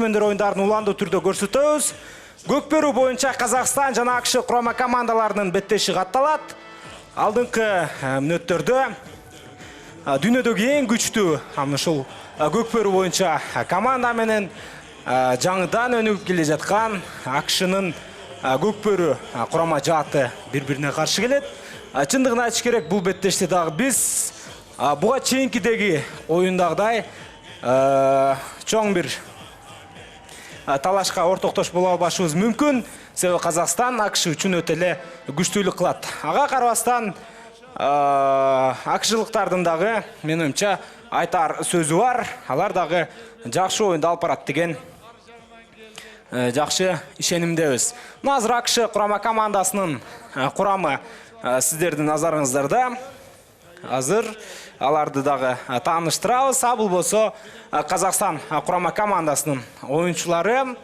көрермендер ойындарын уланды түрдө көрсөтөбүз. Көкбөрү боюнча Казакстан жана АКШ курама командаларынын беттеши катталат. Алдыңкы мүнөттөрдө дүйнөдөгү эң күчтүү ушул көкбөрү боюнча команда менен жаңыдан өнүгүп келе жаткан АКШнын көкбөрү курама жааты бири-бирине каршы келет. Чындыгын айтыш керек, бул беттеште дагы биз буга чейинкидеги оюндагыдай чоң бир талашка ортоктош боло албашыбыз мүмкүн. Себеби Казакстан АКШ үчүн өтө эле күчтүүлүк кылат. Ага карабастан АКШлыктардын дагы менин оюмча айтар сөзү бар. Алар дагы жакшы оюнду алып барат деген жакшы ишенимдебиз. Азыр АКШ курама командасынын курамы сиздердин назарыңыздарда. Азыр аларды дагы тааныштырабыз. Бул болсо Казакстан курама командасынын оюнчулары.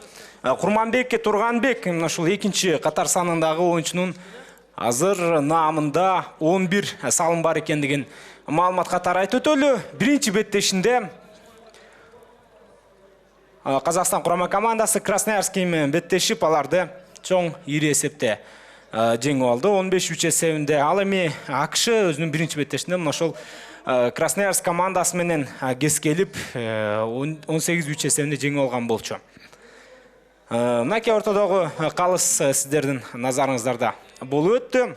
Курманбек Турганбек ушул экинчи катар санындагы оюнчунун азыр наамында 11 салым бар экендигин маалымат катары айтып өтөлү. Биринчи беттешинде Казакстан курама командасы Красноярский менен беттешип, аларды чоң ири эсепте жеңип алды. 15-3 эсебинде. Ал эми АКШ өзүнүн биринчи беттешинде ошол Красноярск командасы менен кескелип 18-3 эсебинде жеңип алган болчу. Мынакей ортодогу калыс сиздердин назарыңыздарда болуп өттү.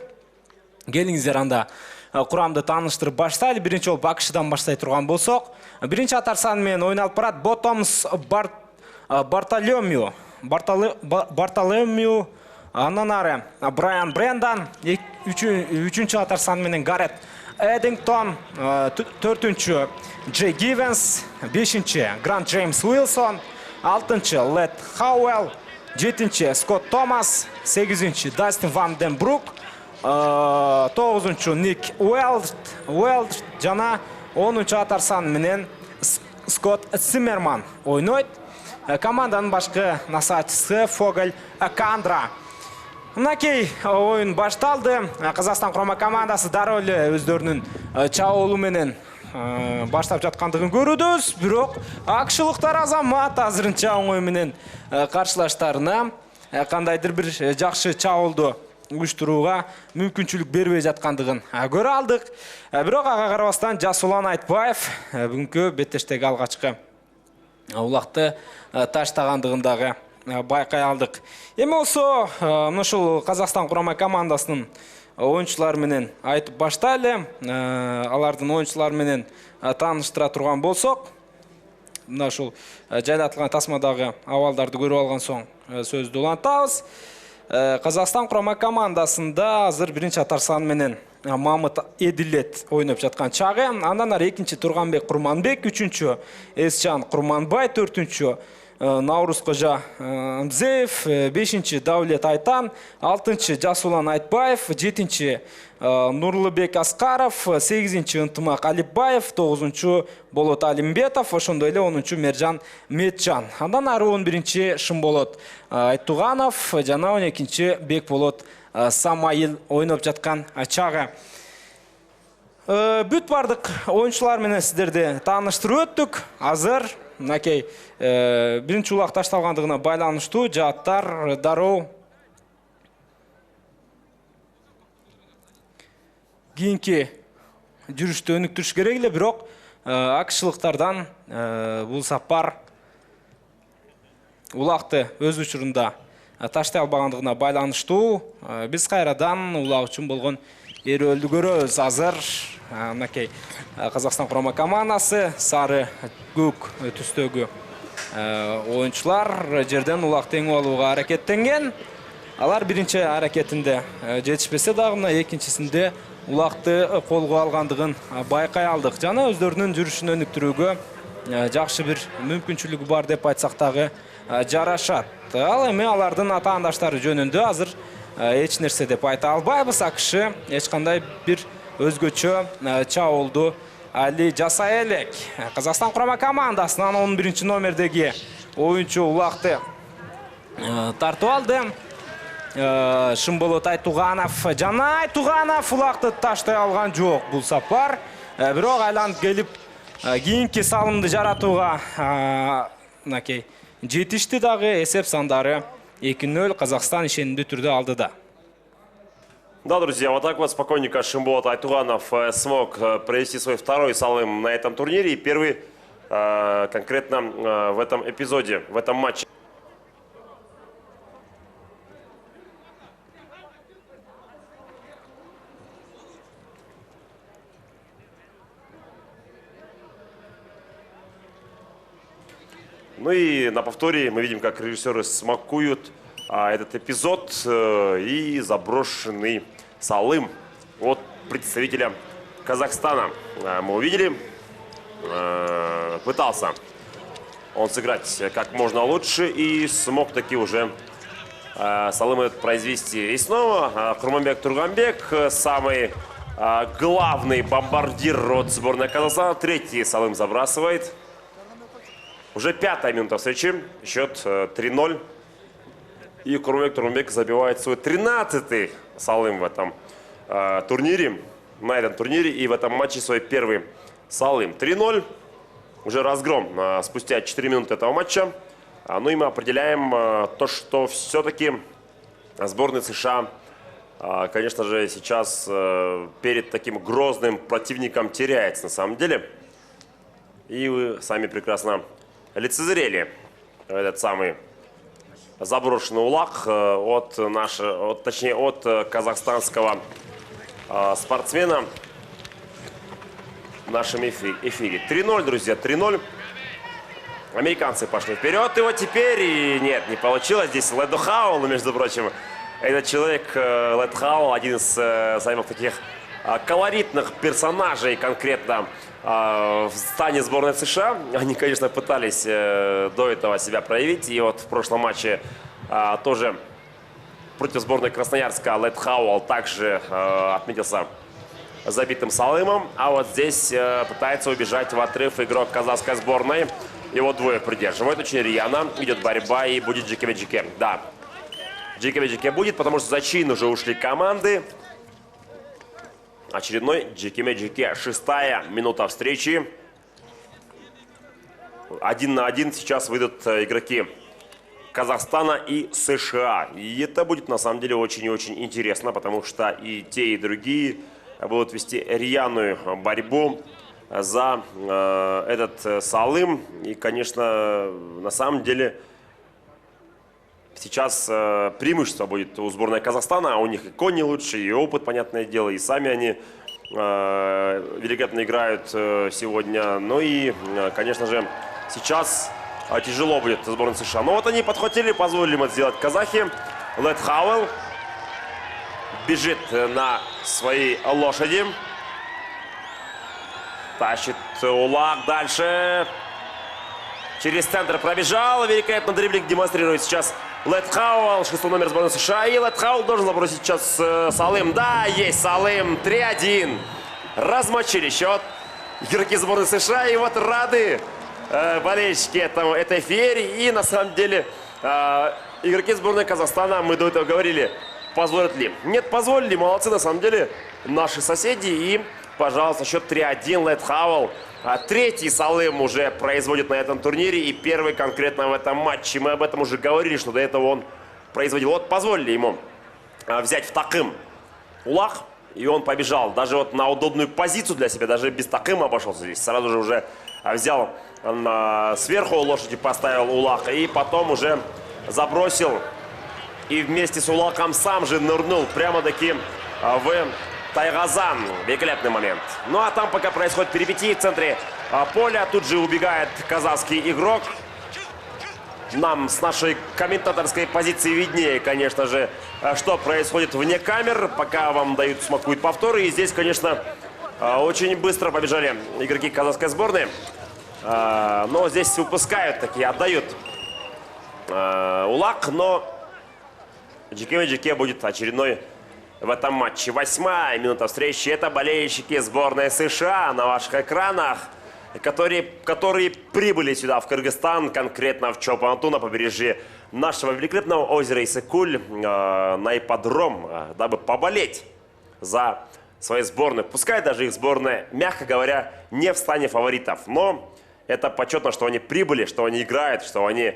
Келиңиздер анда курамды тааныштырып баштайлы. Биринчи болуп АКШдан баштай турган болсок, биринчи атар саны менен ойналып барат Ботомс Бартоломеу, андан ары Брайан Брендан, үчүнчү атар саны менен Гарет Эдингтон, төртүнчү Джей Гивенс, бешинчи Грант Джеймс Уилсон, алтынчы Лед Хауэлл, жетинчи Скотт Томас, сегизинчи Дастин Ван Ден Брук, тогузунчу Ник Уэлд жана 10-чу атар саны менен Скотт Циммерман ойнойт. Команданын башкы насаатчысы Фогель Кандра. Мынакей оюн башталды. Казакстан курама командасы дароо эле өздөрүнүн чабуулу менен баштап жаткандыгын көрөбүз. Бирок АКШлыктар азамат азырынча оңой менен каршылаштарына кандайдыр бир жакшы чабуулду уюштурууга мүмкүнчүлүк бербей жаткандыгын көрө алдык. Бирок ага карабастан Жасулан Айтбаев бүгүнкү беттештеги алгачкы улакты таштагандыгын дагы байкай алдык. Эми болсо ушул Казакстан курама командасынын оюнчулары менен айтып баштайлы. Алардын оюнчулары менен тааныштыра турган болсок, мына ушул жайлатылган тасмадагы абалдарды көрүп алган соң сөздү улантабыз. Казакстан курама командасында азыр биринчи атар саны менен Мамыт Эдилет ойноп жаткан чагы. Андан ары экинчи Турганбек Курманбек, үчүнчү Эсчан Курманбай, төртүнчү Наурыз Кожа Амзеев, бешинчи Давлет Айтан, алтынчы Жасулан Айтбаев, жетинчи Нурлыбек Аскаров, сегизинчи Ынтымак Алибаев, тогузунчу Болот Алимбетов, ошондой эле 10-чу Мержан Метжан. Андан ары 11-чи Шымболот Айтуганов жана 12-чи Бекболот Самайыл ойноп жаткан чагы. Бүт бардык оюнчулар менен сиздерди тааныштырып өттүк. Азыр мынакей биринчи улак ташталгандыгына байланыштуу жааттар дароо кийинки жүрүштү өнүктүрүш керек эле. Бирок АКШлыктардан бул сапар улакты өз учурунда таштай албагандыгына байланыштуу. Биз кайрадан улак үчүн болгон эрөөлдү көрөбүз. Азыр мынакей Казакстан курама командасы сары көк түстөгү оюнчулар жерден улакты теңип алууга аракеттенген. Алар биринчи аракетинде жетишпесе дагы мына экинчисинде улакты колго алгандыгын байкай алдык. Жана өздөрүнүн жүрүшүн өнүктүрүүгө жакшы бир мүмкүнчүлүгү бар деп айтсак дагы жарашат. Ал эми алардын атаандаштары жөнүндө азыр эч нерсе деп айта албайбыз. АКШ эч кандай бир өзгөчө чабуулду али жасай элек. Казакстан курама командасынан 11-чи номердеги оюнчу улакты тартып алды. Шымболот Айтуганов жана Айтуганов улакты таштай алган жок бул сапар. Бирок айланып келип кийинки салымды жаратууга мынакей Жетишти дагы эсеп сандары 2-0 Казахстан ишенімді түрде алды да. Да, друзья, вот так вот спокойненько Шимболат Айтуганов смог провести свой второй салым на этом турнире. И первый конкретно в этом эпизоде, в этом матче. Ну и на повторе мы видим, как режиссеры смакуют этот эпизод и заброшенный салым от представителя Казахстана. Мы увидели, пытался он сыграть как можно лучше и смог таки уже салым этот произвести. И снова Курманбек Турганбек, самый главный бомбардир от сборной Казахстана, третий салым забрасывает. Уже 5-я минута встречи, счет 3-0. И Курманбек Турганбек забивает свой 13-й салым в этом турнире. На этом турнире и в этом матче свой первый салым. 3-0. Уже разгром спустя 4 минуты этого матча. Ну и мы определяем то, что все-таки сборная США, конечно же, сейчас перед таким грозным противником теряется на самом деле. И вы сами прекрасно лицезрели этот самый заброшенный улак от казахстанского спортсмена в нашем эфире. 3-0, друзья, 3-0. Американцы пошли вперед. И вот теперь, и нет, не получилось. Здесь Лэдо Хаул, между прочим. Этот человек, Лэд Хаул, один из самых таких колоритных персонажей конкретно в стане сборной США. Они, конечно, пытались до этого себя проявить. И вот в прошлом матче тоже против сборной Красноярска Лэд Хауэлл также отметился забитым салымом. А вот здесь пытается убежать в отрыв игрок казахской сборной. Его двое придерживают. Очень рьяно идет борьба и будет Джикеве-Джике. Да, Джикеве-Джике будет, потому что за чин уже ушли команды. Очередной Джикеме-Джике. 6-я минута встречи. 1 на 1 сейчас выйдут игроки Казахстана и США. И это будет на самом деле очень и очень интересно, потому что и те, и другие будут вести рьяную борьбу за этот салым. И, конечно, на самом деле сейчас преимущество будет у сборной Казахстана, а у них и кони лучше, и опыт, понятное дело, и сами они великолепно играют сегодня. Ну и, конечно же, сейчас тяжело будет сборной США. Но вот они подхватили, позволили им это сделать казахи. Лэд Хауэлл бежит на своей лошади. Тащит улак дальше. Через центр пробежал. Великолепно дриблинг демонстрирует сейчас Лэд Хауэлл, 6-й номер сборной США. И Лэд Хауэлл должен забросить сейчас салым. Да, есть салым. 3-1. Размочили счет игроки сборной США. И вот рады болельщики этой феерии. И на самом деле игроки сборной Казахстана, мы до этого говорили, позволят ли. Нет, позволили. Молодцы на самом деле наши соседи. И, пожалуйста, счет 3-1. Лэд Хауэлл. Третий салым уже производит на этом турнире. И первый конкретно в этом матче. Мы об этом уже говорили, что до этого он производил. Вот позволили ему взять в такым улах. И он побежал даже вот на удобную позицию для себя. Даже без такыма обошелся здесь. Сразу же уже взял сверху лошади, поставил улах. И потом уже забросил. И вместе с улаком сам же нырнул прямо-таки в Тайгазан. Великолепный момент. Ну а там пока происходит перипетии в центре поля. Тут же убегает казахский игрок. Нам с нашей комментаторской позиции виднее, конечно же, что происходит вне камер. Пока вам дают, смакуют повторы. И здесь, конечно, очень быстро побежали игроки казахской сборной. Но здесь упускают такие, отдают улак. Но Джикеме-Джике будет очередной в этом матче. 8-я минута встречи. Это болельщики сборной США на ваших экранах, которые прибыли сюда, в Кыргызстан, конкретно в Чолпан-Ату, на побережье нашего великолепного озера Иссык-Куль, на ипподром, дабы поболеть за свою сборную. Пускай даже их сборная, мягко говоря, не в стане фаворитов. Но это почетно, что они прибыли, что они играют, что они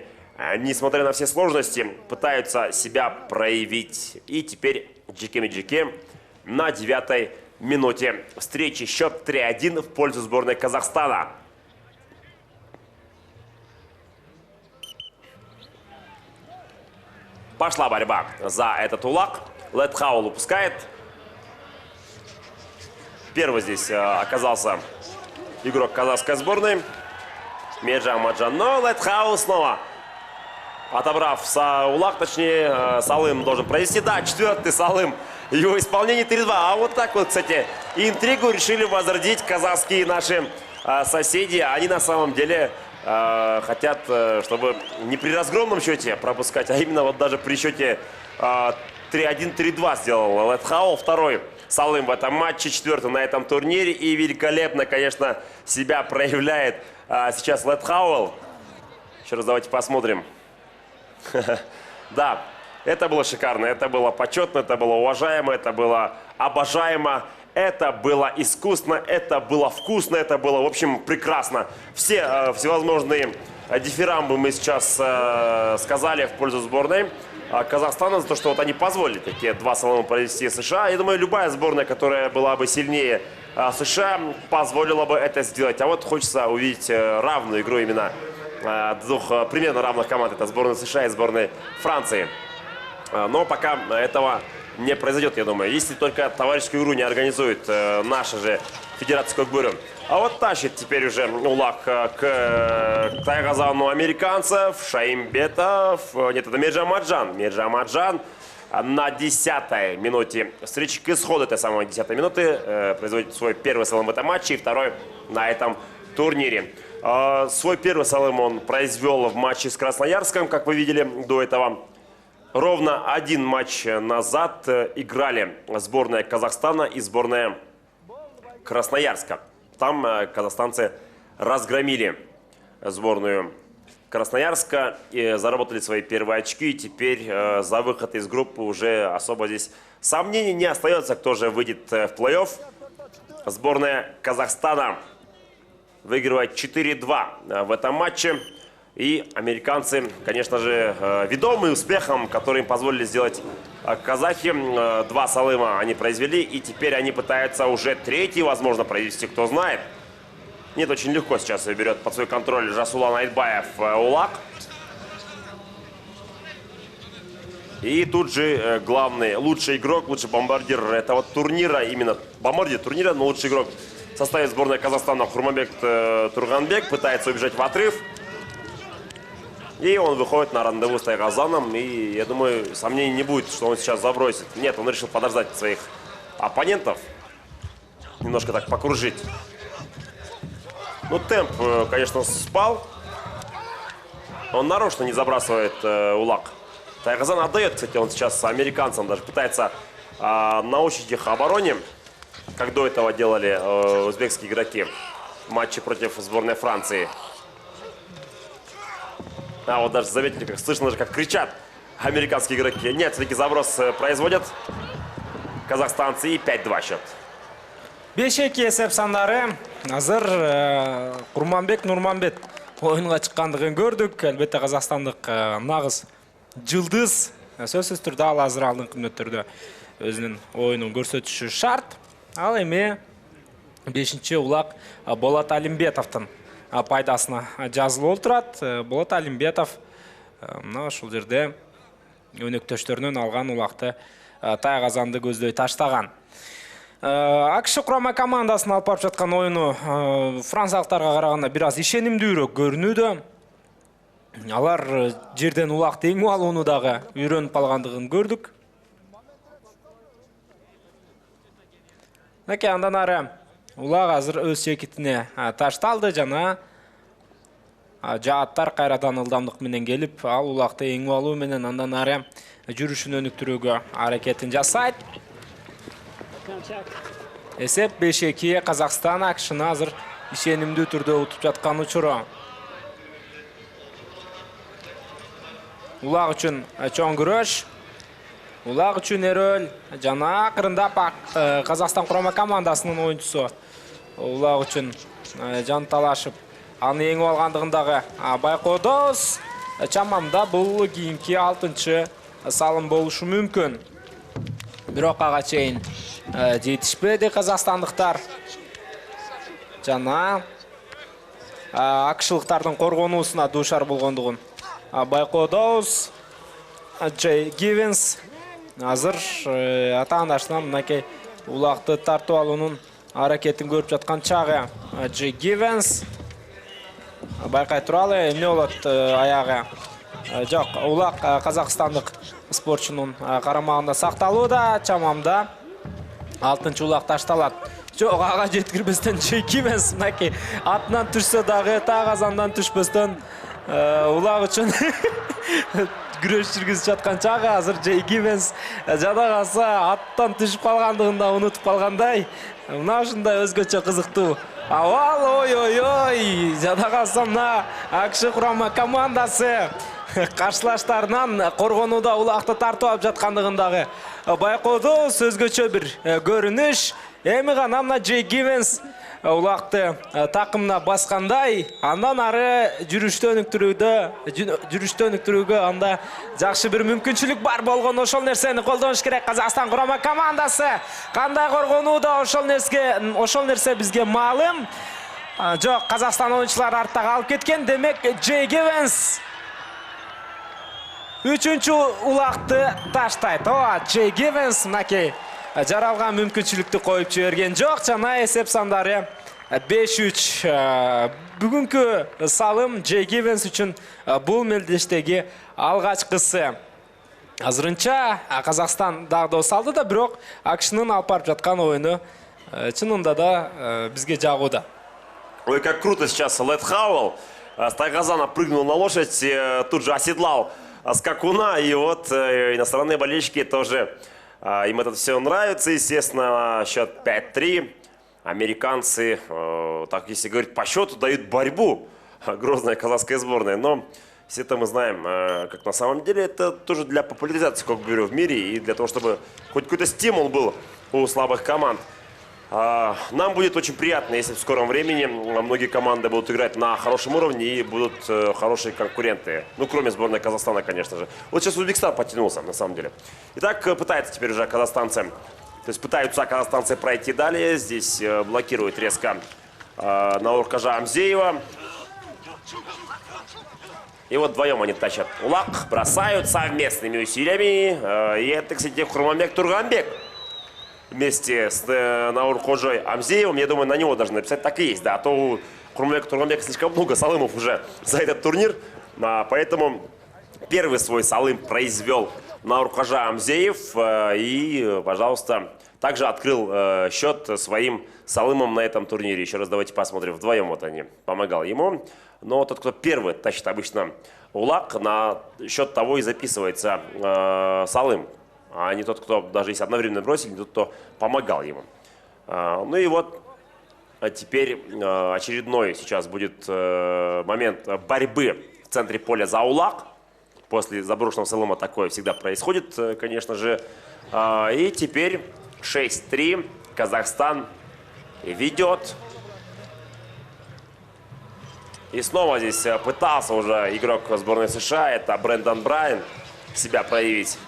несмотря на все сложности, пытаются себя проявить. И теперь Джикем на 9-й минуте встречи. Счет 3-1 в пользу сборной Казахстана. Пошла борьба за этот улак. Летхаул упускает. Первый здесь оказался игрок казахской сборной. Мирджан Маджан. Но Летхаул снова, отобрав улак, точнее, Салым должен провести. Да, 4-й Салым. Его исполнение 3-2. А вот так вот, кстати, интригу решили возродить казахские наши соседи. Они на самом деле хотят, чтобы не при разгромном счете пропускать, а именно вот даже при счете 3-1, 3-2 сделал Летхаул. Второй Салым в этом матче, 4-й на этом турнире. И великолепно, конечно, себя проявляет сейчас Летхаул. Еще раз давайте посмотрим. Да, это было шикарно, это было почетно, это было уважаемо, это было обожаемо. Это было искусно, это было вкусно, это было, в общем, прекрасно. Все всевозможные дифирамбы мы сейчас сказали в пользу сборной Казахстана за то, что вот они позволили такие 2 салома провести США. Я думаю, любая сборная, которая была бы сильнее США, позволила бы это сделать. А вот хочется увидеть равную игру именно двух примерно равных команд. Это сборная США и сборная Франции. Но пока этого не произойдет, я думаю, если только товарищескую игру не организует наша же Федерация Кокбурю. А вот тащит теперь уже улак к Тайгазану американцев, Шаимбетов, нет, это Мирджан Маджан. Мирджан Маджан на 10-й минуте встречи, к исходу этой самой 10-й минуты производит свой первый салым в этом матче и второй на этом турнире. Свой первый салым он произвел в матче с Красноярском, как вы видели до этого. Ровно один матч назад играли сборная Казахстана и сборная Красноярска. Там казахстанцы разгромили сборную Красноярска и заработали свои первые очки. И теперь за выход из группы уже особо здесь сомнений не остается, кто же выйдет в плей-офф. Сборная Казахстана выигрывает 4-2 в этом матче. И американцы, конечно же, ведомые успехом, который им позволили сделать казахи. 2 салыма они произвели, и теперь они пытаются уже 3-й, возможно, провести, кто знает. Нет, очень легко сейчас берет под свой контроль Жасулан Айтбаев улак. И тут же главный, лучший игрок, лучший бомбардир этого турнира, именно бомбардир турнира, но лучший игрок в составе сборной Казахстана Хурманбек Турганбек пытается убежать в отрыв. И он выходит на рандеву с Тайгазаном, и я думаю, сомнений не будет, что он сейчас забросит. Нет, он решил подождать своих оппонентов, немножко так покружить. Ну, темп, конечно, спал. Он нарочно не забрасывает улак. Тайгазан отдает, кстати, он сейчас американцам даже пытается научить их обороне, как до этого делали узбекские игроки в матче против сборной Франции. А вот даже заметили, как слышно, даже как кричат американские игроки. Нет, все-таки заброс производят казахстанцы, и 5-2 счет. 5-2 есеп сандары. Азыр Курманбек Нурманбет ойынға шыққандығын көрдік. Әлбетте қазақстандық нағыз жылдыз сөзсіз түрде ал азыр алдыңғы күндерде өзінің ойынын көрсетіші шарт. Ал эми 5-ші улак Болат Алимбетовтың пайдасына жазылып отырады. Болат Алимбетов мына ушул жерде өнөктөштөрүнөн алган улакты Тайгазанды көздөй таштаган. АКШ курама командасына алып барып жаткан оюну франциялыктарга караганда бир аз ишенимдүүрөөк көрүнүүдө. Алар жерден улакты эң алууну дагы үйрөнүп алгандыгын көрдүк. Андан ары улак азыр өз чекитине ташталды, жана жааттар кайрадан ылдамдык менен келип, ал улакты эң алуу менен андан ары жүрүшүн өнүктүрүүгө аракетин жасайт. Эсеп 5-2 Казакстан АКШны азыр ишенимдүү түрдө утуп жаткан учуру. Улак үчүн чоң күрөш. Улак үчүн эрөл жана акырында Казакстан курама командасынын оюнчусу улак үчүн жан талашып аны эңип алгандыгын дагы байкоодобуз. чамамда бұл кийинки 6-чы салым болушу мүмкүн. Бирок ага чейин жетишпеди казакстандыктар. Жана акшылыктардын коргонуусуна дуушар болгондугун байкоодобуз. Джей Гивенс азыр атаандашынан мынакей улакты тартып алуунун аракетин көрүп жаткан чагы. Джей Гивенс байкай туралы эмне болот аягы. Жок, улак казакстандык спортчунун карамагында сакталууда. Чамамда 6-чы улак ташталат. Жок, ага жеткирбестен Джей Гивенс мынакей атынан түшсө дагы так азандан түшпөстөн улак үчүн күрөш жүргүзүп жаткан чагы. Азыр Джей Гивенс жада калса аттан түшүп калгандыгын да унутуп калгандай. Мына ушундай өзгөчө кызыктуу авал. Ой, жада калса мына АКШ курама командасы каршылаштарынан коргонууда улакты тартып алып жаткандыгындагы байкоодобуз. Өзгөчө бир көрүнүш. Эми гана мына Джей Гивенс улакты такымына баскандай, андан ары жүрүштө өнүктүрүүгө анда жакшы бир мүмкүнчүлүк бар болгон. Ошол нерсени колдонуш керек Казакстан курама командасы. Кандай коргонууда ошол нерсе бизге маалым. Жок, Казакстан оюнчулары артта калып кеткен. Демек Джей Гивенс 3-чү улакты таштайт. Джей Гивенс мынакей жаралган мүмкүнчүлүктү коюп жиберген жок. Жана эсеп сандары 5-3. Бүгүнкү салым Джей Гивенс үчүн бул мелдештеги алгачкысы. Азырынча Казакстан дагы салды да, бирок АКШнын алып барып жаткан оюну чынында да бизге жагууда. Ой, как круто сейчас Лед Хауэлл с Тайгазана прыгнул на лошадь, тут же оседлал скакуна, и вот иностранные болельщики тоже, им это все нравится, естественно, счет 5-3. Американцы, так если говорить по счету, дают борьбу грозная казахская сборная, но все это мы знаем, как на самом деле, это тоже для популяризации кокбюро в мире и для того, чтобы хоть какой-то стимул был у слабых команд. Нам будет очень приятно, если в скором времени многие команды будут играть на хорошем уровне и будут хорошие конкуренты. Ну, кроме сборной Казахстана, конечно же. Вот сейчас Узбекистан потянулся, на самом деле. Итак, пытаются теперь уже казахстанцы, пройти далее. Здесь блокирует резко Науркажа Амзеева. И вот вдвоем они тащат улак, бросают совместными усилиями. И это, кстати, Хурманбек Турганбек. Вместе с Науркожой Амзеевым, я думаю, на него даже написать так и есть, да, а то у Хурманбека Турганбека слишком много салымов уже за этот турнир, поэтому первый свой салым произвел Науркожа Амзеев и, пожалуйста, также открыл счет своим салымом на этом турнире. Еще раз давайте посмотрим, вдвоем вот они, помогал ему, но тот, кто первый тащит обычно улак, на счет того и записывается салым. А не тот, кто даже если одновременно бросили, не тот, кто помогал ему. Ну и вот теперь очередной сейчас будет момент борьбы в центре поля за улак. После заброшенного салыма такое всегда происходит, конечно же. И теперь 6-3. Казахстан ведет. И снова здесь пытался уже игрок сборной США, это Брэндон Брайан, себя проявить.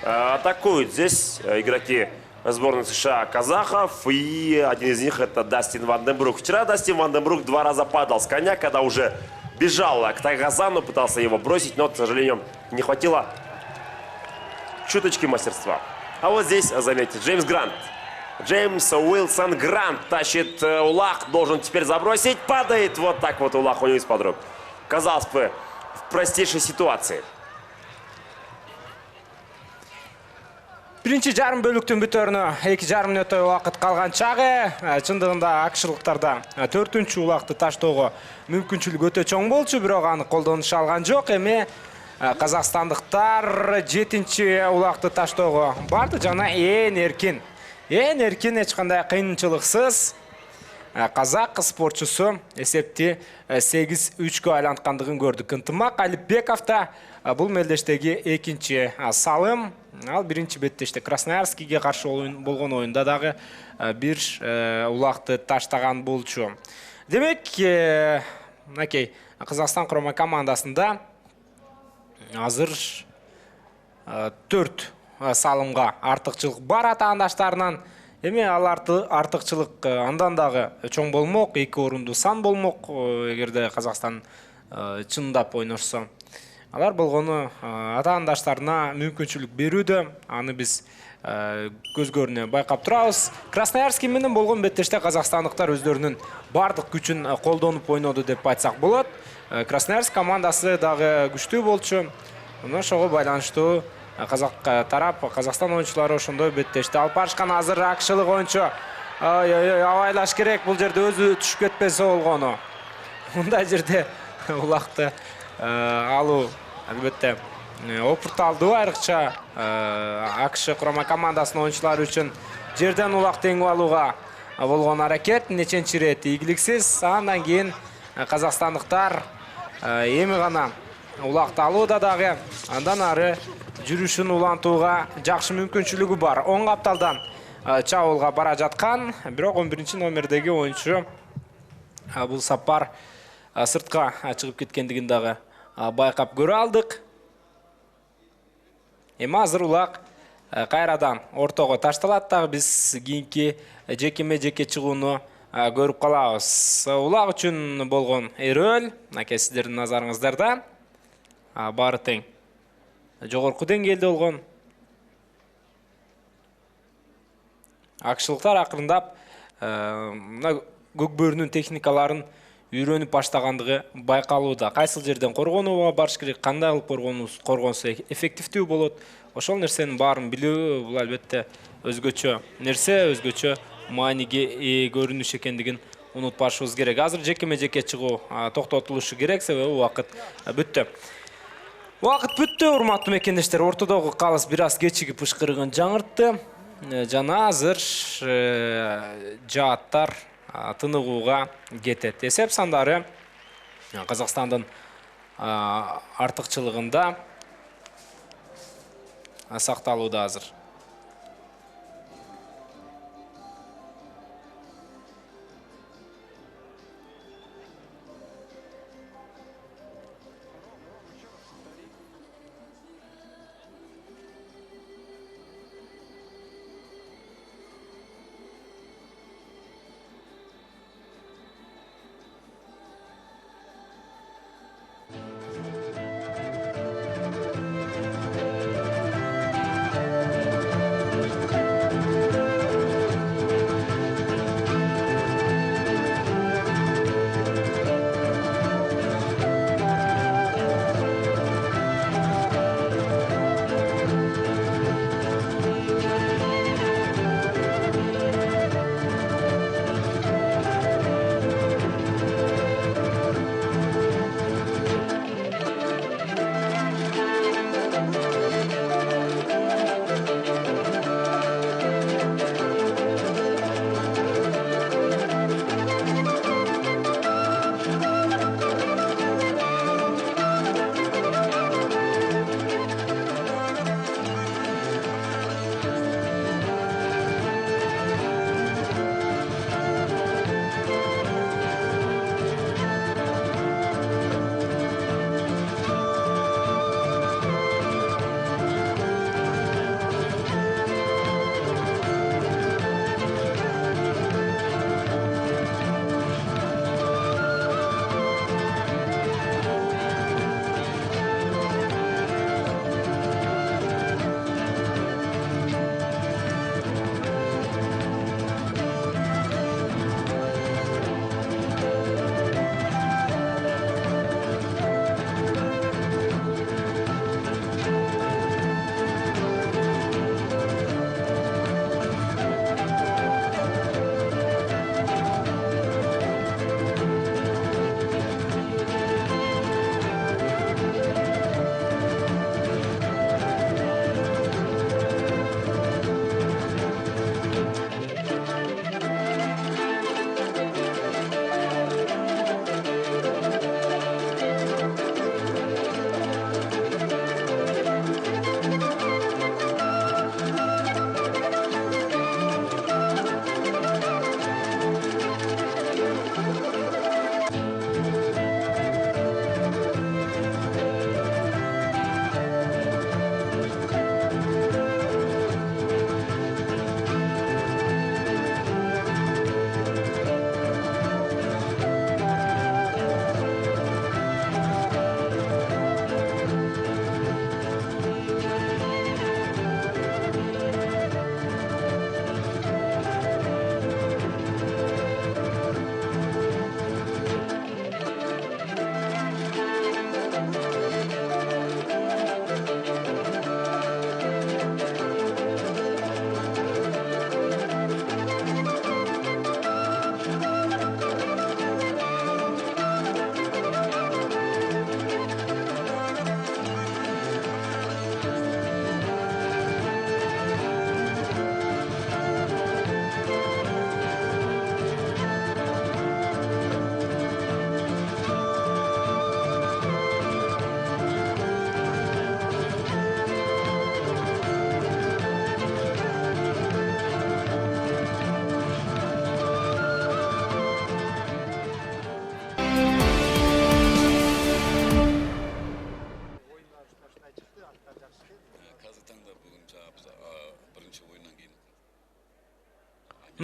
Атакуют здесь игроки сборной США казахов, и один из них это Дастин Ванденбрук. Вчера Дастин Ванденбрук 2 раза падал с коня, когда уже бежал к Тайгазану, пытался его бросить, но, к сожалению, не хватило чуточки мастерства. А вот здесь, заметьте, Джеймс Грант. Джеймс Уилсон Грант тащит улак, должен теперь забросить, падает вот так вот улак у него из-под рук. Казалось бы, в простейшей ситуации. Биринчи жарым бөлүктүн бүтөрүнө 2,5 мүнөт убакыт калган чагы. Чындыгында акшылыктарда 4-чү улакты таштоого мүмкүнчүлүк өтө чоң болчу, бирок аны колдонуша алган жок. Эми казакстандыктар 7-чи улакты таштоого барды жана эң эркин, эч кандай кыйынчылыксыз казак спортчусу эсепти 8-3-кө айланткандыгын көрдүк. Ынтымак Алипбеков да бул мелдештеги 2-чи салым. Ал биринчи беттеште Красноярскийге каршы болгон оюнда дагы бир улакты таштаган болчу. Демек, Казакстан курама командасында азыр 4 салымга артыкчылык бар атаандаштарынан. Эми ал артыкчылык андан дагы чоң болмок, 2 орунду сан болмок, эгерде Казакстан чындап ойношсо. Алар болгону атаандаштарына мүмкүнчүлүк берүүдө, аны биз көз көрүнө байкап турабыз. Красноярский менен болгон беттеште казакстандыктар өздөрүнүн бардык күчүн колдонуп ойноду деп айтсак болот. Красноярск командасы дагы күчтүү болчу. Ошого байланыштуу Казакстан оюнчулары ошондой беттешти алып барышкан. Азыр акшылык оюнчу абайлаш керек, бул жерде өзү түшүп кетпесе болгону. Мындай жерде улакты алуу албетте опурталдуу, айрыкча АКШ курама командасынын оюнчулары үчүн жерден улак теңип алууга болгон аракет неченчи ирет ийгиликсиз. Андан кийин казакстандыктар эми гана улакты алууда дагы, андан ары жүрүшүн улантууга жакшы мүмкүнчүлүгү бар. Оң капталдан чабуулга бара жаткан, бирок 11 номердеги оюнчу бул сапар сыртка чыгып кеткендигин дагы байкап көрө алдык. Эми азыр улак кайрадан ортого ташталат дагы, биз кийинки жекеме-жеке чыгууну көрүп калабыз. Улак үчүн болгон эрөөл аке сиздердин назарыңыздарда. Баары тең жогорку деңгээлде болгон. Акшылыктар акырындап мына көкбөрүнүн техникаларын үйрөнүп баштагандыгы байкалууда. Кайсыл жерден коргонууга барыш керек, кандай кылып коргонсо эффективдүү болот. Ошол нерсенин баарын билүү бул албетте өзгөчө нерсе, өзгөчө мааниге ээ көрүнүш экендигин унутпашыбыз керек. Азыр жекеме-жеке чыгуу токтотулушу керек, себеби убакыт бүттү. Убакыт бүттү, урматтуу мекендештер. Ортодогу калыс бир аз кечигип ышкырыгын жаңыртты. Жана азыр жааттар тыныгууга кетет. Эсеп сандары Казакстандын артыкчылыгында сакталууда азыр.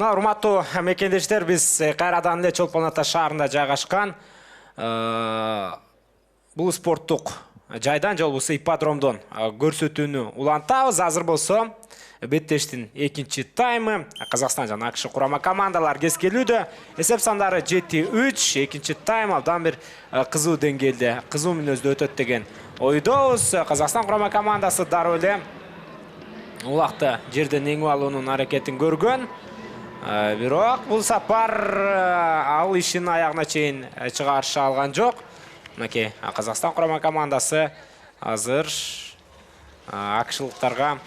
Мына урматтуу мекендештер, биз кайрадан эле Чолпон Ата шаарында жайгашкан бул спорттук жайдан же болбосо ипподромдон көрсөтүүнү улантабыз. Азыр болсо беттештин экинчи таймы Казакстан жана АКШ курама командалар кескелүүдө. Эсеп сандары 7-3. Экинчи тайм абдан бир кызуу деңгээлде, кызуу мүнөздө өтөт деген ойдобуз. Казакстан курама командасы дароо эле улакта жерден эңип алуунун аракетин көргөн. Бирок бул сапар ал ишин аягына чейин чыгарыша алган жок. Мынакей Казакстан курама командасы азыр акшылыктарга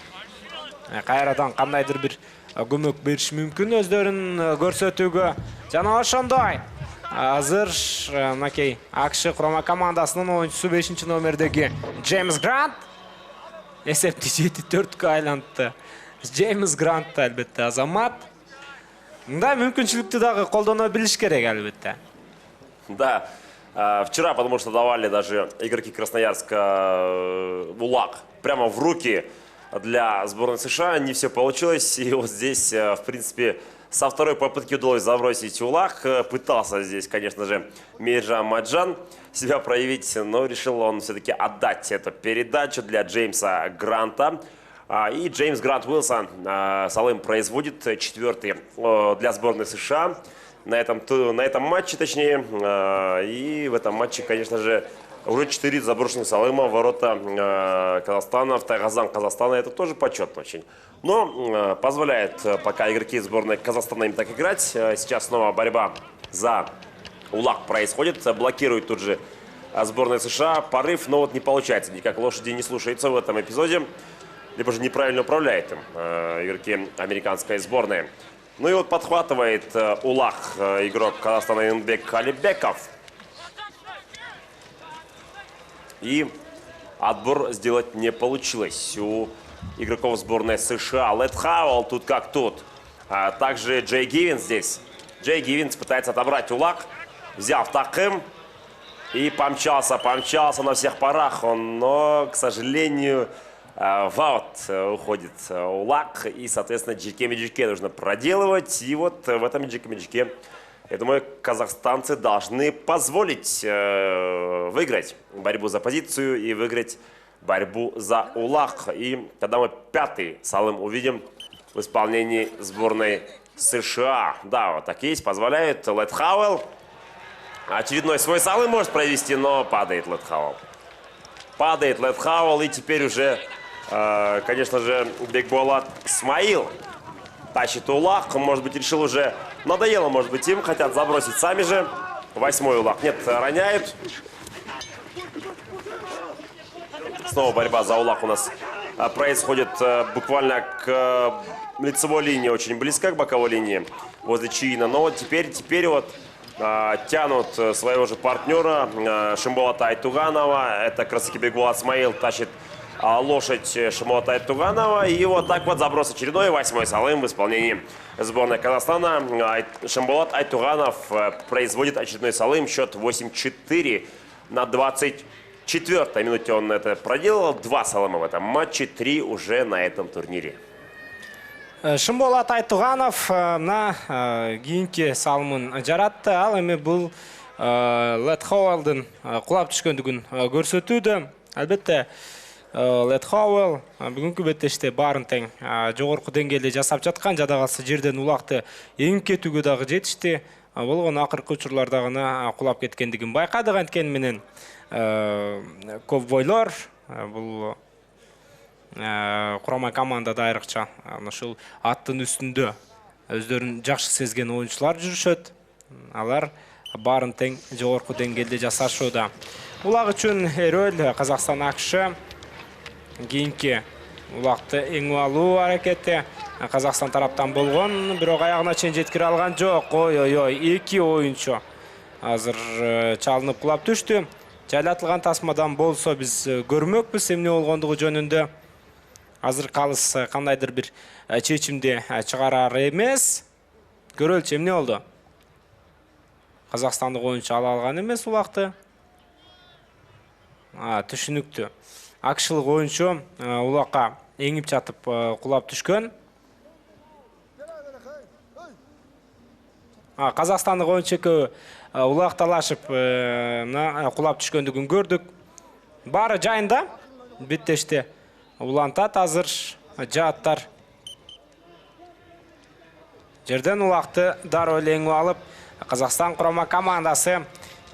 кайрадан кандайдыр бир көмөк бериш мүмкүн өздөрүн көрсөтүүгө. Жана ошондой азыр мынакей АКШ курама командасынын оюнчусу 5-номердеги Джеймс Грант эсепти 7-4-кө айлантты. Джеймс Грант албетте азамат. Мындай мүмкүнчүлүктү дагы колдоно билиш керек албетте. Да, вчера, потому что давали даже игроки Красноярска УЛАК прямо в руки для сборной США, не все получилось. И вот здесь, в принципе, со второй попытки удалось забросить УЛАК. Пытался здесь, конечно же, Миржан Маджан себя проявить, но решил он все-таки отдать эту передачу для Джеймса Гранта. И Джеймс Грант Уилсон Салым производит 4-й для сборной США на этом матче, точнее. И в этом матче, конечно же, уже 4 заброшенных Салыма в ворота Казахстана, в Тайгазан Казахстана. Это тоже почетно очень. Но позволяет пока игроки сборной Казахстана им так играть. Сейчас снова борьба за УЛАК происходит. Блокирует тут же сборная США. Порыв, но вот не получается. Никак лошади не слушаются в этом эпизоде. Либо же неправильно управляет им игроки американской сборной. Ну и вот подхватывает УЛАК игрок Казахстана Инбек Калибеков. И отбор сделать не получилось у игроков сборной США. Лет Хауэлл тут как тут. Также Джей Гивенс здесь. Джей Гивенс пытается отобрать УЛАК. Взял таким. И помчался на всех парах. Но, к сожалению, в аут уходит УЛАК. И, соответственно, джике-меджике нужно проделывать. И вот в этом джике-меджике, я думаю, казахстанцы должны позволить выиграть борьбу за позицию и выиграть борьбу за УЛАК. И тогда мы 5-й Салым увидим в исполнении сборной США. Да, вот так есть, позволяет Лет Хауэлл. Очередной свой Салым может провести, но падает Лет Хауэлл. Падает Лет Хауэлл, и теперь уже, конечно же, Бекболат Смаил тащит УЛАК. Может быть, решил уже, надоело, может быть, им, хотят забросить сами же. 8-й УЛАК. Нет, роняют. Снова борьба за УЛАК у нас происходит буквально к лицевой линии, очень близко к боковой линии, возле Чиина. Но вот теперь вот тянут своего же партнера Шимболата Айтуганова. Это как раз таки Бекболат Смаил тащит лошадь Шимболата Айтуганова. И вот так вот заброс очередной. 8-й Салым в исполнении сборной Казахстана. Шимболат Айтуганов производит очередной Салым. Счет 8-4 на 24-й минуте он это проделал. 2 Салыма в этом матче, 3 уже на этом турнире. Шимболат Айтуганов на кийинки салымын жаратты. Ал эми бул Лет Хауэллдын кулап түшкөндүгүн көрсөтүүдө. Албетте Лет Хауэлл бүгүнкү беттеште баарын тең жогорку деңгээлде жасап жаткан. Жада калса жерден улакты эңип кетүүгө дагы жетишти. Болгон акыркы учурларда гана кулап кеткендигин байкадык. Анткени менен ковбойлор бул курама командада айрыкча ушул аттын үстүндө өздөрүн жакшы сезген оюнчулар жүрүшөт. Алар баарын тең жогорку деңгээлде жасашууда. УЛАК үчүн рөл Казакстан АКШ кийинки УЛАКты эңип алуу аракети Казакстан тараптан болгон, бирок аягына чейин жеткире алган жок. Ой, 2 оюнчу азыр чалынып кулап түштү. Жайлатылган тасмадан болсо биз көрмөкпүз эмне болгондугу жөнүндө. Азыр калыс кандайдыр бир чечимди чыгарар эмес. Көрөлчү эмне болду? Казакстандык оюнчу ала алган эмес УЛАКты. Түшүнүктүү. Акшылык оюнчу УЛАКка эңип жатып кулап түшкөн. Қазақстандық ойыншы екеуі улақ талашып құлап түшкендігін көрдік. Бары жайында биттеште улантат азыр жааттар. Жерден улақты дару өлеңі алып, Қазақстан құрама командасы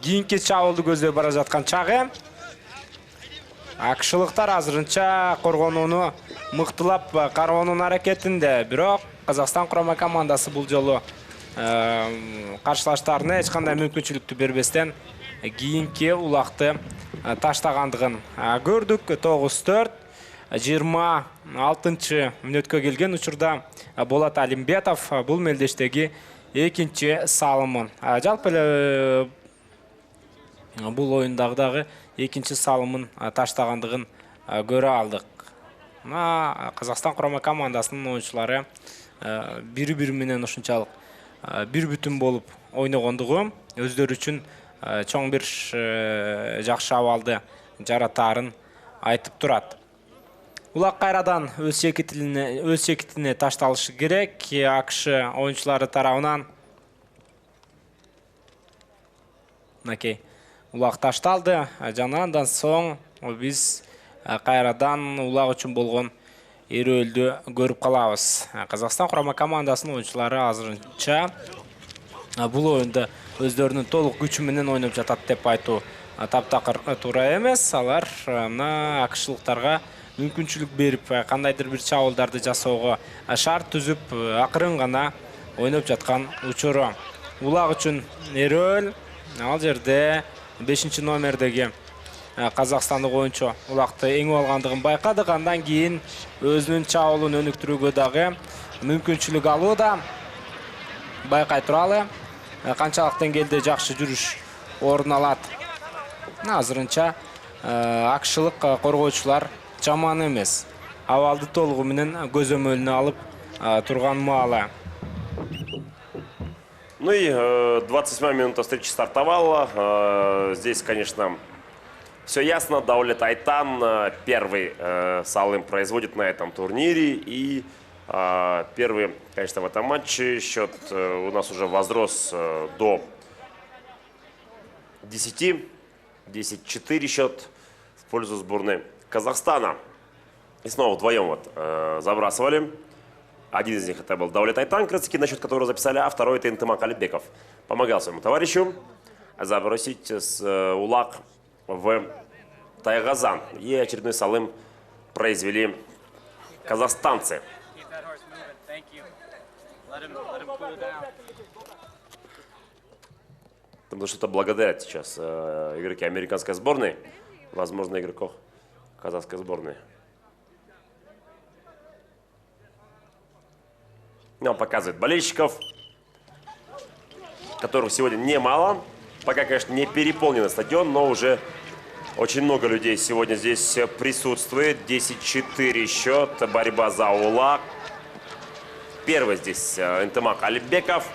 кейінгі шабуылды көздеп бара жатқан чағы. Ақшылықтар азырынша қорғануыны мықтылап қаруының әрекетінде. Бірақ Қазақстан құрама командасы бұл жолы қарсылаштарына ешқандай мүмкіншілікті бербестен кейінгі улақты таштағандығын көрдік. 9-4, 26-шы минутқа келген ұшырда Болат Алимбетов бұл мелдештегі екінші салымын. Жалпы бұл ойындағыдағы екінші салымын таштағандығын көрі алдық. Қазақстан құрама командасының ойыншылары бірі-біріменен ұшыншалық бір бүтін болып ойнағандығы өздері үшін чоң бір жақшы авалды жаратарын айтып тұрады. Улақ қайрадан өз шекетіне ташталышы керек. Ақш ойыншылары тарауынан улақ ташталды. Жанандан соң біз қайрадан улақ үшін болған ерөлді көріп қалауыз. Қазақстан құрама командасының ойыншылары азырынша бұл ойынды өздерінің толық күшіменен ойнап жатады деп айту таптақыр тура емес. Алар ақшылықтарға мүмкіншілік беріп, қандайдыр бір шабуылдарды жасауға шарт түзіп, ақырын ғана ойнап жатқан учуру. Улақ үшін ерөл, ал жерде 5-ші номердегі қазақстандық ойыншы улақты еңі алғандығын байқады. Андан кейін өзінің шабуылын өніктіруге дағы мүмкіншілік алу да байқай туралы. Қаншалықтан келді жақсы жүріш орын алады. Азырынша ақшылық қорғаушылар жаман емес. Авалды толығыменен көзөмөліне алып тұрған малы. Ну и 27-я минута встречи стартовала. Здесь, конечно, все ясно. Даулет Айтан первый салым производит на этом турнире. И первый, конечно, в этом матче счет у нас уже возрос до 10. 10-4 счет в пользу сборной Казахстана. И снова вдвоем забрасывали. Один из них это был Даулет Айтан, на счет которого записали, а второй это Интымак Алибеков. Помогал своему товарищу забросить с улак в Тайгазан. И очередной салым произвели казахстанцы. Потому что благодарят сейчас игроки американской сборной, возможно, игроков казахской сборной. Нам показывает болельщиков, которых сегодня немало. Пока, конечно, не переполнен стадион, но уже очень много людей сегодня здесь присутствует. 10-4 счет, борьба за улак. Первый здесь Интымак Алибеков.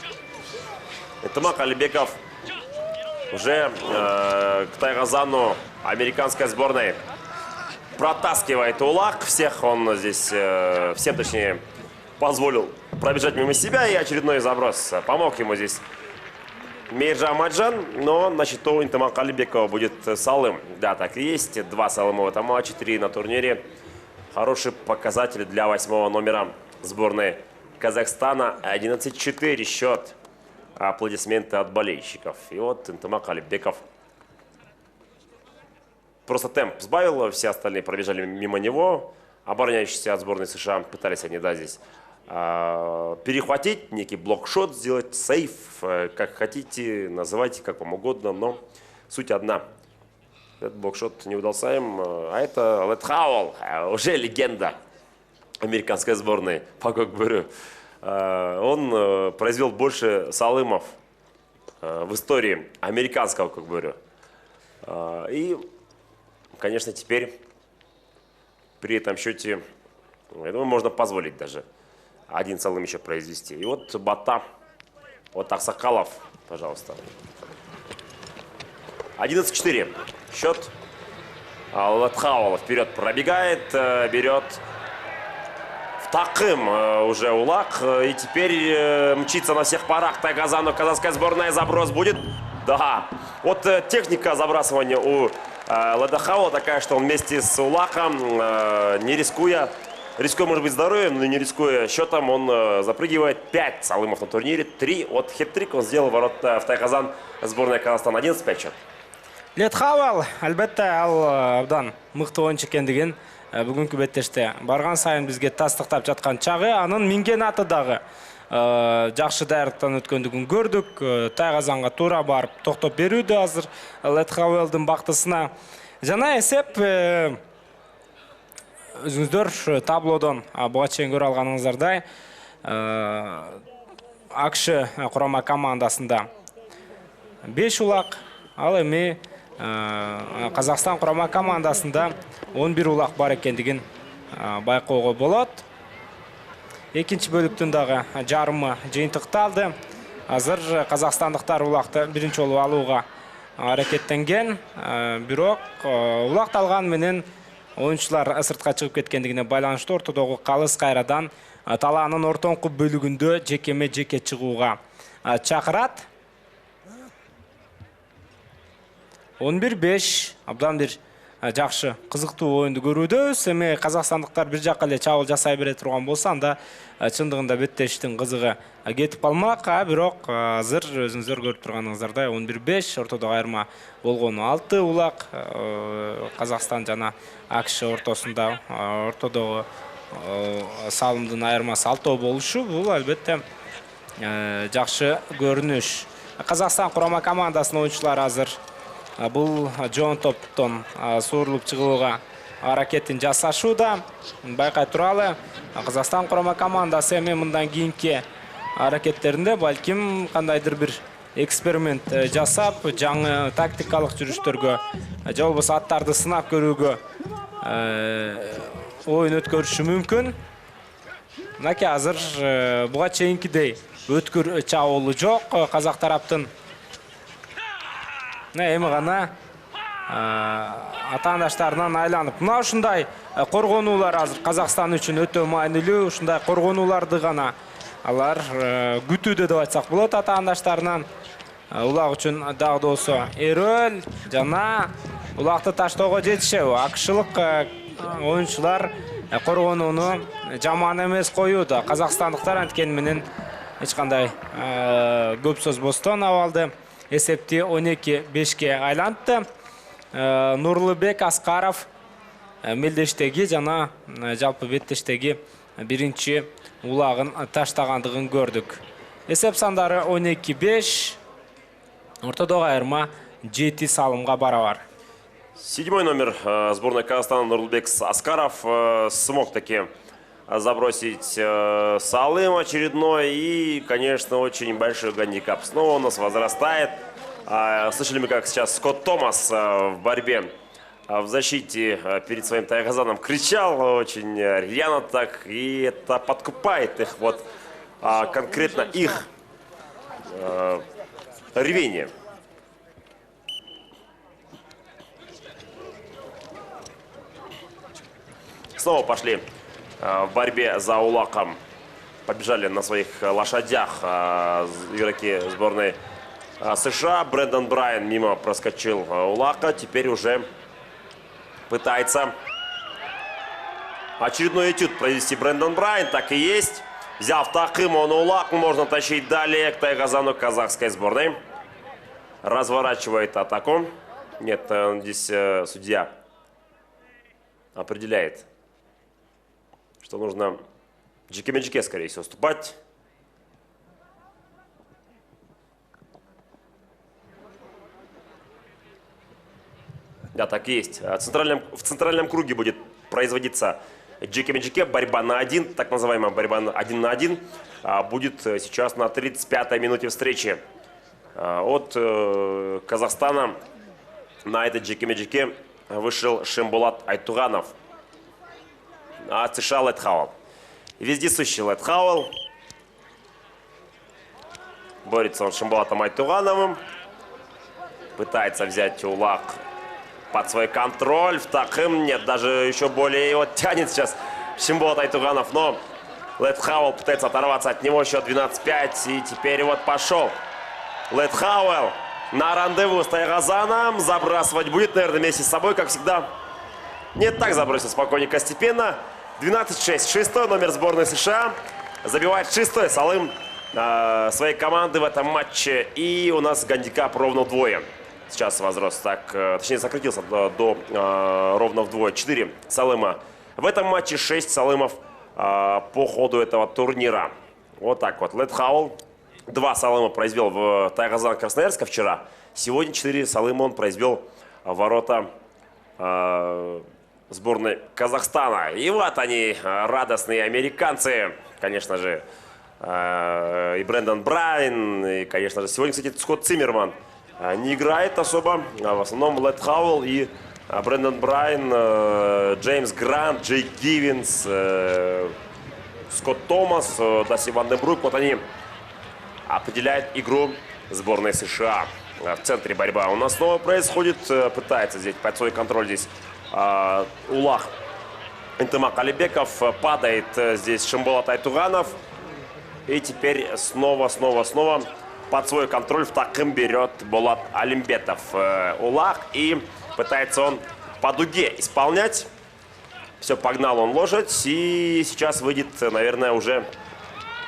Интымак Алибеков уже к Тайгазану американской сборной протаскивает улак. Всех он здесь, всем точнее, позволил пробежать мимо себя. И очередной заброс помог ему здесь Мейржа Маджан. Но на счету Интымака Алибекова будет салым. Да, так и есть. 2 салыма в этом матче, 3 на турнире. Хороший показатель для 8-го номера сборной Казахстана. 11-4 счет. Аплодисменты от болельщиков. И вот Интымак Алибеков просто темп сбавил. Все остальные пробежали мимо него. Обороняющиеся от сборной США пытались они, да, здесь перехватить, некий блокшот, сделать сейф, как хотите, называйте как вам угодно, но суть одна. Этот блокшот не удался им, а это Лет Хауэлл, уже легенда американской сборной по кокборю. Он произвел больше салымов в истории американского кокборю. И, конечно, теперь при этом счете, я думаю, можно позволить даже один салым еще произвести. И вот Бата, вот Аксакалов, пожалуйста. 11-4 счет. Лет Хауэлл вперед пробегает, берет Такым уже Улак. И теперь мчится на всех парах Тайгазан, но казахская сборная заброс будет. Да, вот техника забрасывания у Ледхауэлла такая, что он вместе с Улаком, не рискуя, может быть здоровьем, но не рискуя счетом, он запрыгивает 5 салымов на турнире, 3 от хет-трик он сделал в Тайгазан сборная Казахстана 11-5 счет. Ледхауэлл, әлбәттә, ал абдан мықты ойыншы екендігін бүгінгі беттеште барған сайын бізге тастықтап жатқан чағы, анын минген атыдағы жақшы дайрықтан өткендігін көрдік. Тайгазанға тура барып тоқтап беруді азыр Ледхауэллдың бақтысына. Жана есеп өзіңіздер таблодан бұға чейін көре алғаныңыздардай АКШ құрама командасында 5 улақ, ал эми Қазақстан құрама командасында 11 улақ бар екендігін байқауға болады. Екінші бөліктің дағы жарымы жиынтықталды. Азыр қазақстандықтар улақты бірінші олу алуға әрекеттенген. Бирок улақты алған менен ойыншылар сыртқа шығып кеткендігіне байланышты ортадағы қалыс қайрадан таланын ортаңғы бөлігінде жеке шығуға чақырат. 11-5 абдан бір жақшы қызықты ойынды көруді. Сөме қазақстандықтар бір жаққа эле чабуыл жасай бере тұрған болса, анда чындығында беттештің қызығы кетіп қалмақ. Бирок азыр өзіңіздер көріп тұрғаныңыздардай 11-5 ортадағы айырма болғаны 6 улақ. Қазақстан жана АКШ ортасында ортадағы салымдың айырмасы 6 болушу. Бұл әлбетте жақшы көрініш. Қазақстан құрама командасының ойыншылары азыр бұл жон топтон суырылып шығуға аракетін жасашуда. Байқай туралы Қазақстан құрама командасы эми мындан кийинки аракеттеринде балким кандайдыр бир эксперимент жасап, жаңы тактикалык жүрүштөргө же болбосо аттарды сынап көрүүгө оюн өткөрүшү мүмкүн. Мынакей азыр буга чейинкидей өткөр чабуулу жок казак тараптын. Эми гана атаандаштарынан айланып. Мына ушундай коргонуулар азыр Казакстан үчүн өтө маанилүү. Ушундай коргонууларды гана алар күтүүдө деп айтсак болот атаандаштарынан. Улак үчүн дагы да болсо Эрөл жана улакты таштоого жетишеби. АКШлык оюнчулар коргонууну жаман эмес коюуда. Казакстандыктар анткени менен эч кандай көп сөз бостон абалды. Есепте 12-5-ке айлантты. Нурлыбек Аскаров мелдештеги жана жалпы беттештеги биринчи улагын таштагандыгын көрдүк. Есеп сандары 12-5. Ортодогу айырма 7 салымга барабар. 7-й номер сборной Казахстана Нурлыбек Аскаров смог таки забросить салым очередной. И, конечно, очень большой гандикап снова у нас возрастает. Слышали мы, как сейчас Скотт Томас в борьбе в защите перед своим Тайгазаном кричал очень рьяно так. И это подкупает их, вот конкретно их рвение. Снова пошли в борьбе за улаком. Побежали на своих лошадях игроки сборной США. Брэндон Брайан мимо проскочил улака. Теперь уже пытается очередной этюд провести Брэндон Брайан. Так и есть. Взяв такым, он улак можно тащить далее к Тайгазану казахской сборной. Разворачивает атаку. Нет, здесь судья определяет, что нужно джике-меджике, скорее всего, уступать. Да, так и есть. В центральном круге будет производиться джике-меджике. Борьба на 1, так называемая борьба 1 на 1, будет сейчас на 35-й минуте встречи. От Казахстана на этой джике-меджике вышел Шимбулат Айтуганов. А США Ледхауэлл. Вездесущий Ледхауэлл. Борется он с Шимбулатом Айтугановым. Пытается взять улак под свой контроль. В таким нет, даже еще более его тянет сейчас Шимбулат Айтуганов. Но Лед Хауэлл пытается оторваться от него. Счет 12-5. И теперь вот пошел. Лед Хауэлл на рандеву с Тайгазаном. Забрасывать будет, наверное, вместе с собой, как всегда. Нет, так забросил спокойненько, степенно. 12-6. Шестой номер сборной США. Забивает шестой Салым своей команды в этом матче. И у нас гандикап ровно вдвое. Сейчас возрос, так, точнее, сократился до ровно вдвое. 4 Салыма в этом матче, 6 Салымов по ходу этого турнира. Вот так вот. Лед Хауэлл 2 Салыма произвел в Тайгазан Красноярска вчера. Сегодня 4 Салыма он произвел в ворота сборной Казахстана. И вот они, радостные американцы. Конечно же, и Брэндон Брайан, и, конечно же, сегодня, кстати, Скотт Циммерман не играет особо. В основном Лед Хауэлл и Брэндон Брайан, Джеймс Грант, Джейк Гивенс, Скотт Томас, Даси Ванденбрук. Вот они определяют игру сборной США. В центре борьба у нас снова происходит. Пытается здесь под свой контроль здесь Улах Интымак Алибеков. Падает здесь Шимболат Айтуганов. И теперь снова под свой контроль в такым берет Болат Алимбетов. Улах. И пытается он по дуге исполнять. Все, погнал он лошадь. И сейчас выйдет, наверное, уже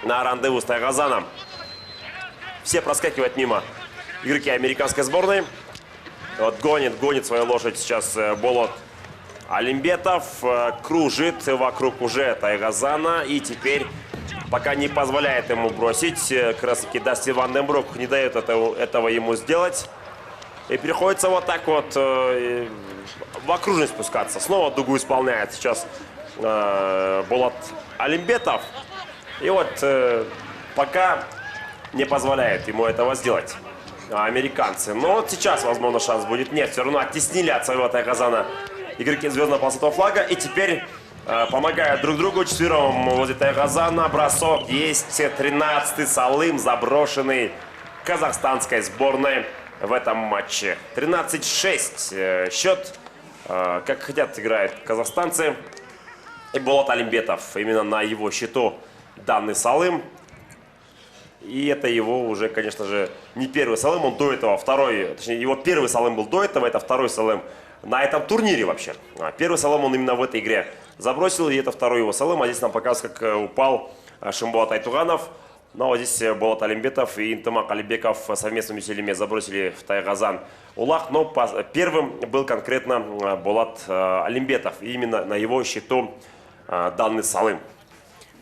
на рандеву с Тайгазаном. Все проскакивают мимо игроки американской сборной. Вот гонит свою лошадь сейчас Болат Алимбетов. Кружит вокруг уже Тайгазана. И теперь пока не позволяет ему бросить. Как раз таки Дасти Ванденбрук не дает этого ему сделать. И приходится вот так вот в окружность спускаться. Снова дугу исполняет сейчас Болат Алимбетов. И вот пока не позволяет ему этого сделать американцы. Но вот сейчас, возможно, шанс будет. Нет, все равно оттеснили от своего Тайгазана игроки звездно-полосатого флага. И теперь помогают друг другу четвером возле Тайгазана. Бросок есть. 13-й Салым, заброшенный казахстанской сборной в этом матче. 13-6 счет. Как хотят, играют казахстанцы. И Болат Алимбетов. Именно на его счету данный Салым. И это его уже, конечно же, не первый Салым. Он до этого второй, точнее, его первый Салым был до этого. Это второй Салым на этом турнире вообще. Первый Салым он именно в этой игре забросил. И это второй его Салым. А здесь нам показывает, как упал Шимболат Айтуганов. Ну а вот здесь Болат Алимбетов и Интымак Алибеков совместными усилиями забросили в Тайгазан Улах. Но первым был конкретно Болат Алимбетов. И именно на его счету данный Салым.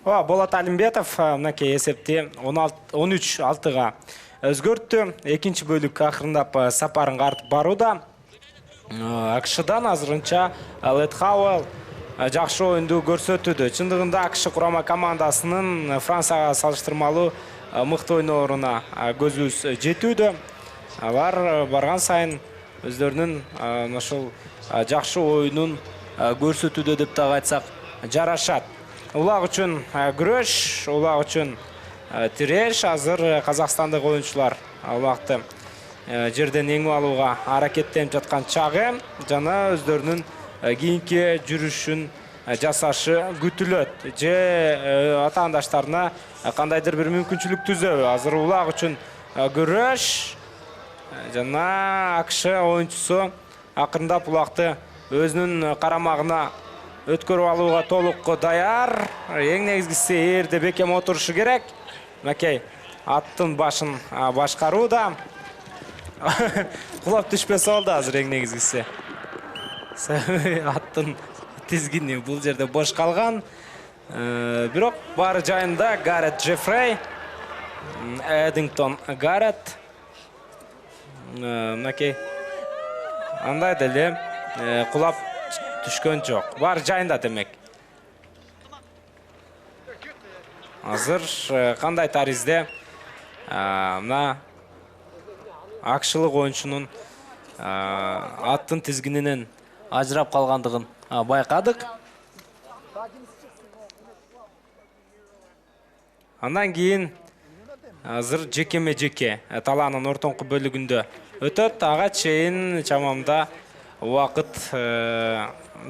Болат Алимбетов мынакей есепте 13-6-га өзгөрттү. Экинчи бөлүк акырындап сапарын картып барууда. АКШдан азырынча Лед Хауэлл жакшы оюнду көрсөтүүдө. Чындыгында АКШ курама командасынын Францияга салыштырмалуу мыкты ойнооруна көзүбүз жетүүдө. Алар барган сайын өздөрүнүн ошол жакшы оюнун көрсөтүүдө деп дагы айтсак жарашат. Улак үчүн күрөш, улак үчүн тиреш. Азыр казакстандык оюнчулар улакты жерден эңип алууга аракеттенип жаткан чагы жана өздөрүнүн кийинки жүрүшүн жасашы күтүлөт. Же атаандаштарына кандайдыр бир мүмкүнчүлүк түзөбү. Азыр улак үчүн күрөш жана АКШ оюнчусу акырындап улакты өзүнүн карамагына өткөрүп алууга толук даяр. Эң негизгиси ээрде бекем отурушу керек. Макей аттын башын башкарууда. Кулап түшпөсө болду азыр эң негизгиси. Аттын тизгини бул жерде бош калган. Бирок баары жайында Гаррет Джеффрей, Эдингтон Гаррет. Макей андай деле кулап түшкөн жок. Бар жайында демек. Азыр кандай таризде мына акшылык оюнчунун аттын тизгининен ажырап калгандыгын байкадык. Андан кийин азыр жекеме-жеке талаанын ортоңку бөлүгүндө өтөт. Ага чейин чамамда убакыт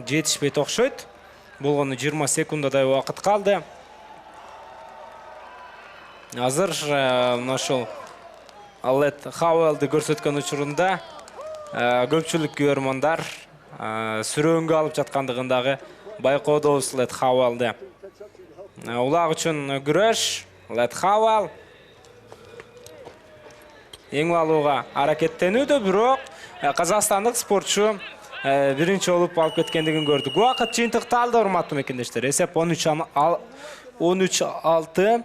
жетишпейт окшойт. Болгону 20 секундадай убакыт калды. Азыр ошол Лет Хауэлди көрсөткөн учурунда көпчүлүк көрөрмандар сүрөөнгө алып жаткандыгындагы байкоодобуз Лет Хауэлди. Улак үчүн күрөш. Лет Хауэл эң алууга аракеттенүүдө, бирок казакстандык спортчу биринчи болуп алып кеткендигин көрдүк. Убакыт жыйынтыкталды, урматтуу мекендештер. Эсеп 13-6.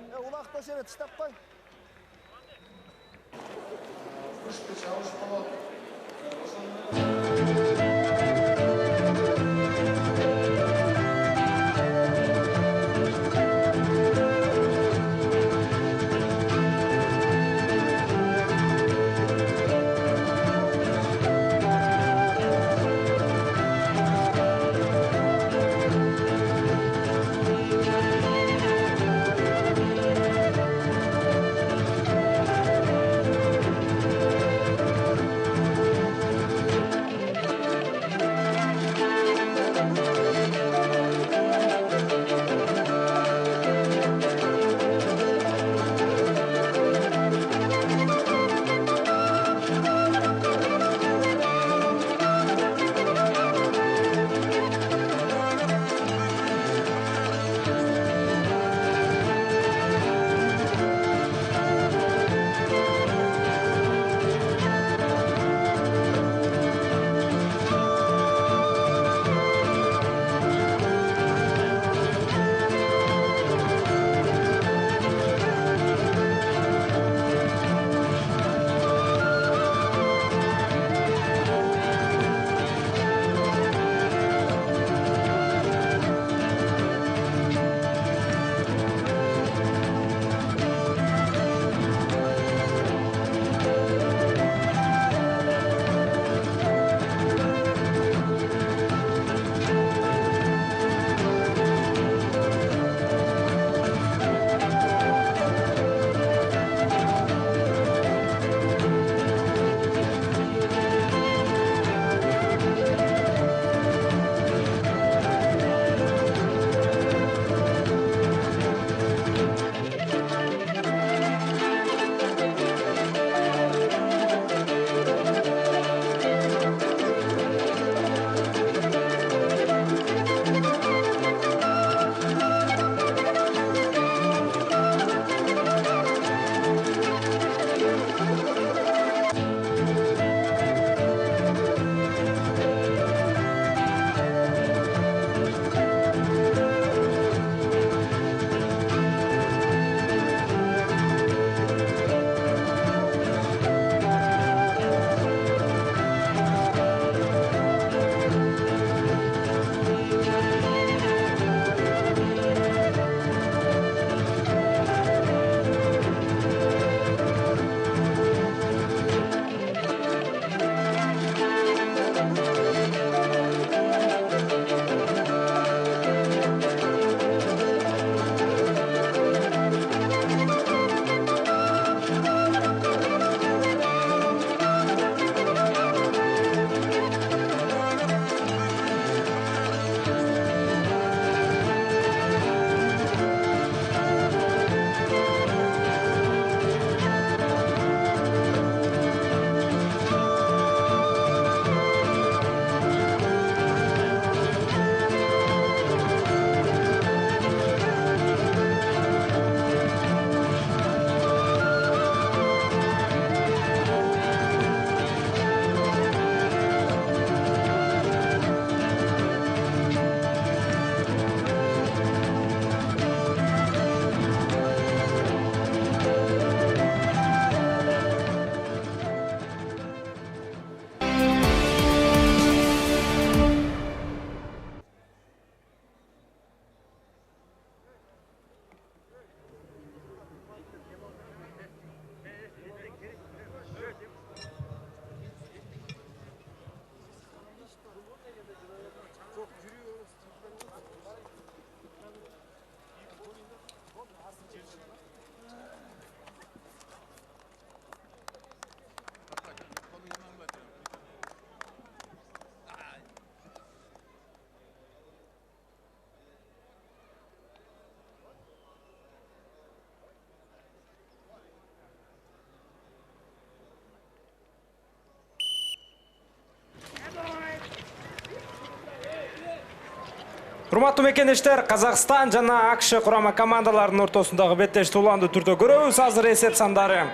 Урматтуу мекендештер, Казакстан жана АКШ курама командаларынын ортосундагы беттешти уланды түрдө көрөбүз. Азыр эсеп сандары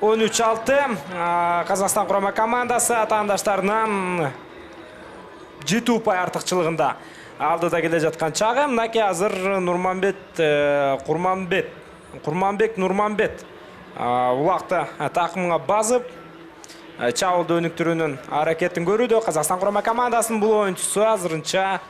13-6. Казакстан курама командасы атаандаштарынан 7 упай артыкчылыгында алдыда келе жаткан чагы. Мынакей азыр Курманбек Нурманбет улакты такымга базып чабуулду өнүктүрүүнүн аракетин көрүүдө. Казакстан курама командасынын бул оюнчусу азырынча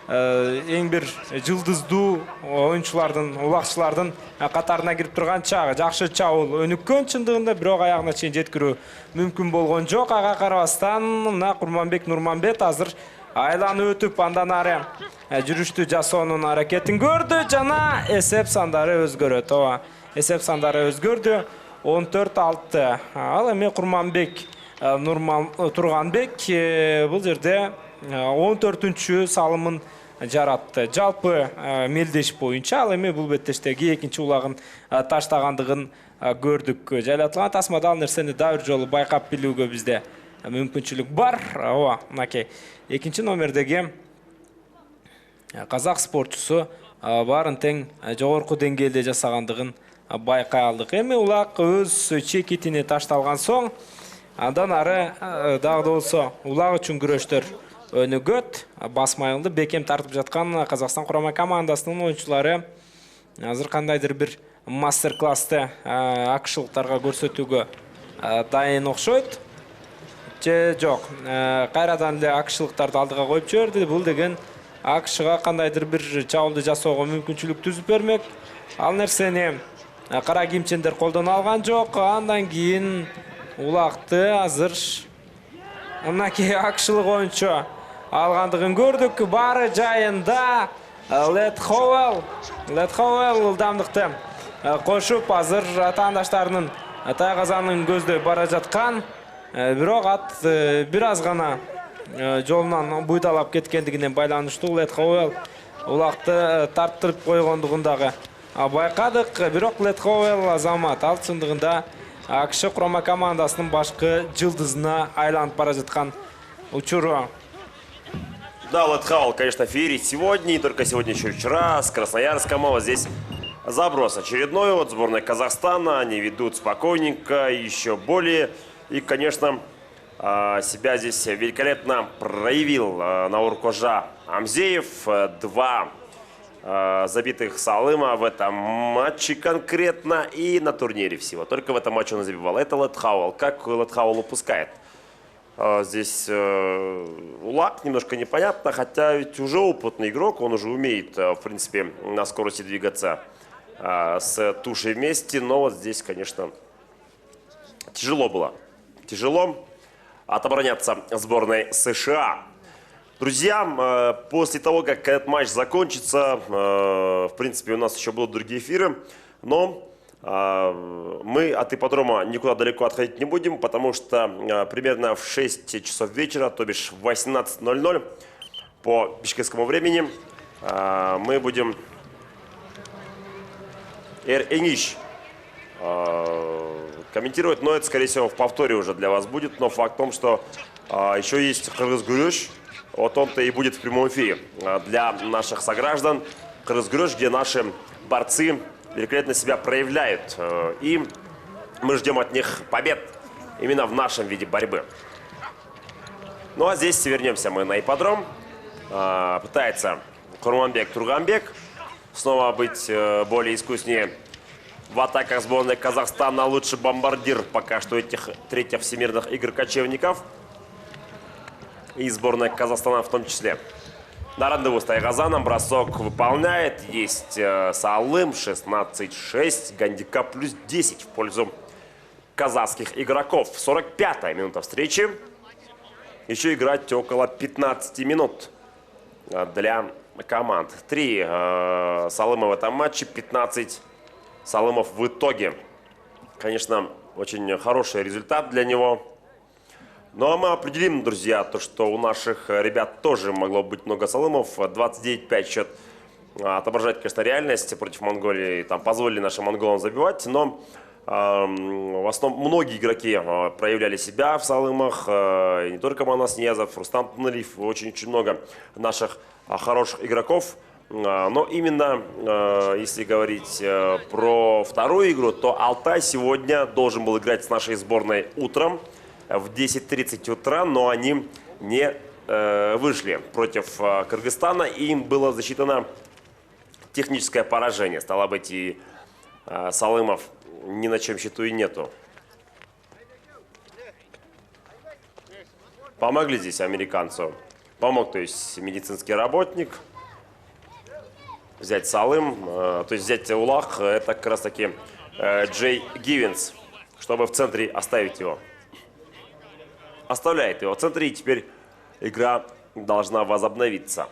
эң бир жылдыздуу оюнчулардын, улакчылардын катарына кирип турган чагы. Жакшы чабуул өнүккөн чындыгында, бирок аягына чейин жеткирүү мүмкүн болгон жок. Ага карабастан мына Курманбек Нурманбет азыр айланып өтүп андан ары жүрүштү жасоонун аракетин көрдү жана эсеп сандары өзгөрөт. Ооба, эсеп сандары өзгөрдү. 14-6. Ал эми Курманбек Турганбек бул жерде 14-чү салымын жаратты. Жалпы мелдеш боюнча ал эми бул беттештеги экинчи улагын таштагандыгын көрдүк. Жайлатылган тасмада ал нерсени дагы бир жолу байкап билүүгө бизде мүмкүнчүлүк бар. Ооба, мынакей экинчи номердеги казак спортчусу баарын тең жогорку деңгээлде жасагандыгын байкай алдык. Эми улак өз чекитине ташталган соң андан ары дагы да болсо улак үчүн күрөштөр өнүгөт. Басмайылды бекем тартып жаткан Казакстан курама командасынын оюнчулары азыр кандайдыр бир мастер-классты акшылыктарга көрсөтүүгө дайын окшойт. Же жок, кайрадан эле акшылыктарды алдыга коюп жиберди. Бул деген акшыга кандайдыр бир чабуулду жасоого мүмкүнчүлүк түзүп бермек. Ал нерсени кара кийимчендер колдоно алган жок. Андан кийин улакты азыр мынакей акшылык оюнчу алгандыгын көрдүк. Баары жайында Лет Хоуэлл ылдамдыкты кошуп азыр атаандаштарынын тайгазанын көздөй бара жаткан. Бирок ат бир аз гана жолунан буйдалап кеткендигине байланыштуу Лет Хоуэлл улакты тарттырып койгондугун дагы байкадык. Бирок Лет Хоуэлл азамат ал чындыгында АКШ курама командасынын башкы жылдызына айланып бара жаткан учуру. Да, Лет Хоуэлл, конечно, феерит сегодня, не только сегодня, еще и вчера, с Красноярском. А вот здесь заброс очередной от сборной Казахстана. Они ведут спокойненько, еще более. И, конечно, себя здесь великолепно проявил Науркожа Амзеев. 2 забитых Салыма в этом матче конкретно и на турнире всего. Только в этом матче он забивал. Это Лет Хоуэлл. Как Лет Хоуэлл упускает? Здесь улак немножко непонятно, хотя ведь уже опытный игрок, он уже умеет, в принципе, на скорости двигаться с тушей вместе. Но вот здесь, конечно, тяжело было. Тяжело отобороняться сборной США. Друзья, после того, как этот матч закончится, в принципе, у нас еще будут другие эфиры, но мы от ипподрома никуда далеко отходить не будем, потому что примерно в 6 часов вечера, то бишь в 18:00 по бишкекскому времени, мы будем Эр-Эниш комментировать, но это, скорее всего, в повторе уже для вас будет. Но факт в том, что еще есть Кыргыз-Гурюш. Вот он-то и будет в прямом эфире для наших сограждан. Кыргыз-Гурюш, где наши борцы великолепно себя проявляют. И мы ждем от них побед именно в нашем виде борьбы. Ну а здесь вернемся мы на ипподром. Пытается Курманбек Турганбек снова быть более искуснее в атаках сборной Казахстана. Лучший бомбардир пока что этих третьих всемирных игр кочевников. И сборная Казахстана в том числе. На рандеву с Тайгазаном бросок выполняет. Есть Салым 16-6. Гандикап плюс 10 в пользу казахских игроков. 45-я минута встречи. Еще играть около 15 минут для команд. 3 Салыма в этом матче, 15 Салымов в итоге. Конечно, очень хороший результат для него. Ну а мы определим, друзья, то, что у наших ребят тоже могло быть много Салымов. 29-5 счет отображает, конечно, реальность против Монголии. Там позволили нашим монголам забивать. Но В основном многие игроки проявляли себя в Салымах, и не только Манас Ниязов, Рустам Тыналиев, очень много наших хороших игроков. Но именно если говорить про вторую игру, то Алтай сегодня должен был играть с нашей сборной утром в 10:30 утра, но они не вышли против Кыргызстана, и им было засчитано техническое поражение. Стало быть, и Салымов ни на чем счету и нету. Помогли здесь американцу. Помог, то есть, медицинский работник. Взять Салым, то есть взять Улах, это как раз таки Джей Гивенс, чтобы в центре оставить его. Оставляет его в центре, и теперь игра должна возобновиться.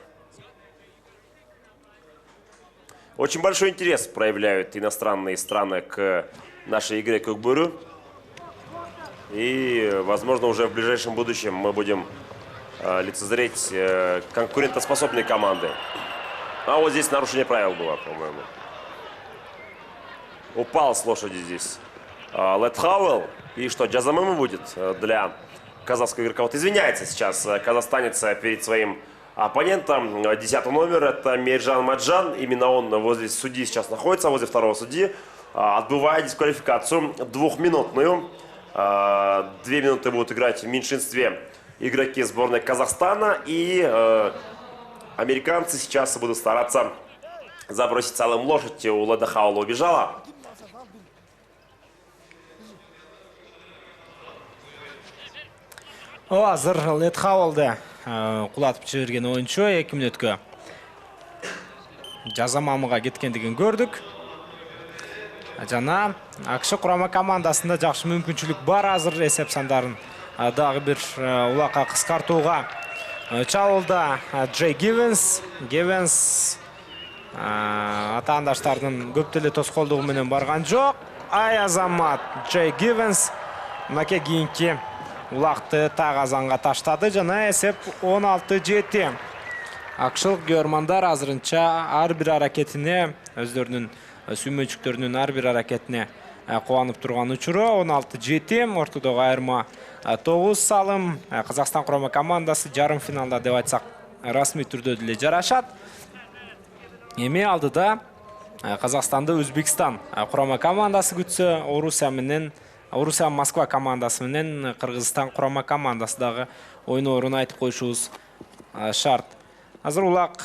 Очень большой интерес проявляют иностранные страны к нашей игре Кукбуру. И, возможно, уже в ближайшем будущем мы будем лицезреть конкурентоспособные команды. А вот здесь нарушение правил было, по-моему. Упал с лошади здесь Летхауэлл. И что, джазамэма будет для казахского игрока? Вот извиняется сейчас казахстанец перед своим оппонентом. 10 номер, это Мейржан Маджан. Именно он возле судьи сейчас находится, возле второго судьи. Отбывает дисквалификацию двухминутную. 2 минуты будут играть в меньшинстве игроки сборной Казахстана. И американцы сейчас будут стараться забросить Салым лошадь. У Летхауэлла убежала. Азыр Летхауэллды құлатып жіберген ойыншы 2 минутқа жазамамыға кеткендігін көрдік. Жана ақшы құрама командасында жақсы мүмкіншілік бар. Азыр есеп сандарын дағы бір улаққа қысқартуға чалылды Джей Гивенс. Гивенс атаандаштардың көптелі тосқолдығыменен барған жоқ. Ай азамат Джей Гивенс мәке кейінке улақты тағазанға таштады. Жана есеп 16-7. Ақшылық геормандар азырынша әрбір әрекетіне, өздерінің сүймөншіктерінің әрбір әрекетіне қуанып тұрған ұчыры. 16-7. Ортадағы айырма 9 Салым. Қазақстан құрама командасы жарым финалда деп айтсақ расми түрде деле жарашат. Эми алдыда Қазақстанды Өзбекстан құрама командасы күтсе, Орусия Москва командасы менен Кыргызстан құрама командасыдағы ойын орын айтып қойшуыз шарт. Азыр улақ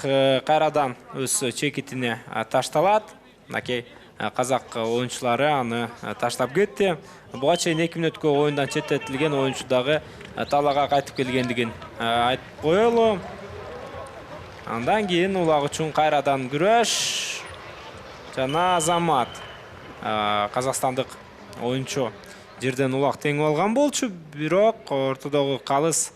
қайрадан өз чекетіне ташталат. Накей қазақ ойыншылары аны таштап кетті. Бұға чейін 2 минутқа ойындан четтетілген ойыншыдағы талаға қайтып келгендігін айтып қойылы. Андан кейін улақ үшін қайрадан күреш. Жана азамат қазақстандық ойыншы жерден улақ тең алған болчу, бирок ортадағы қалыс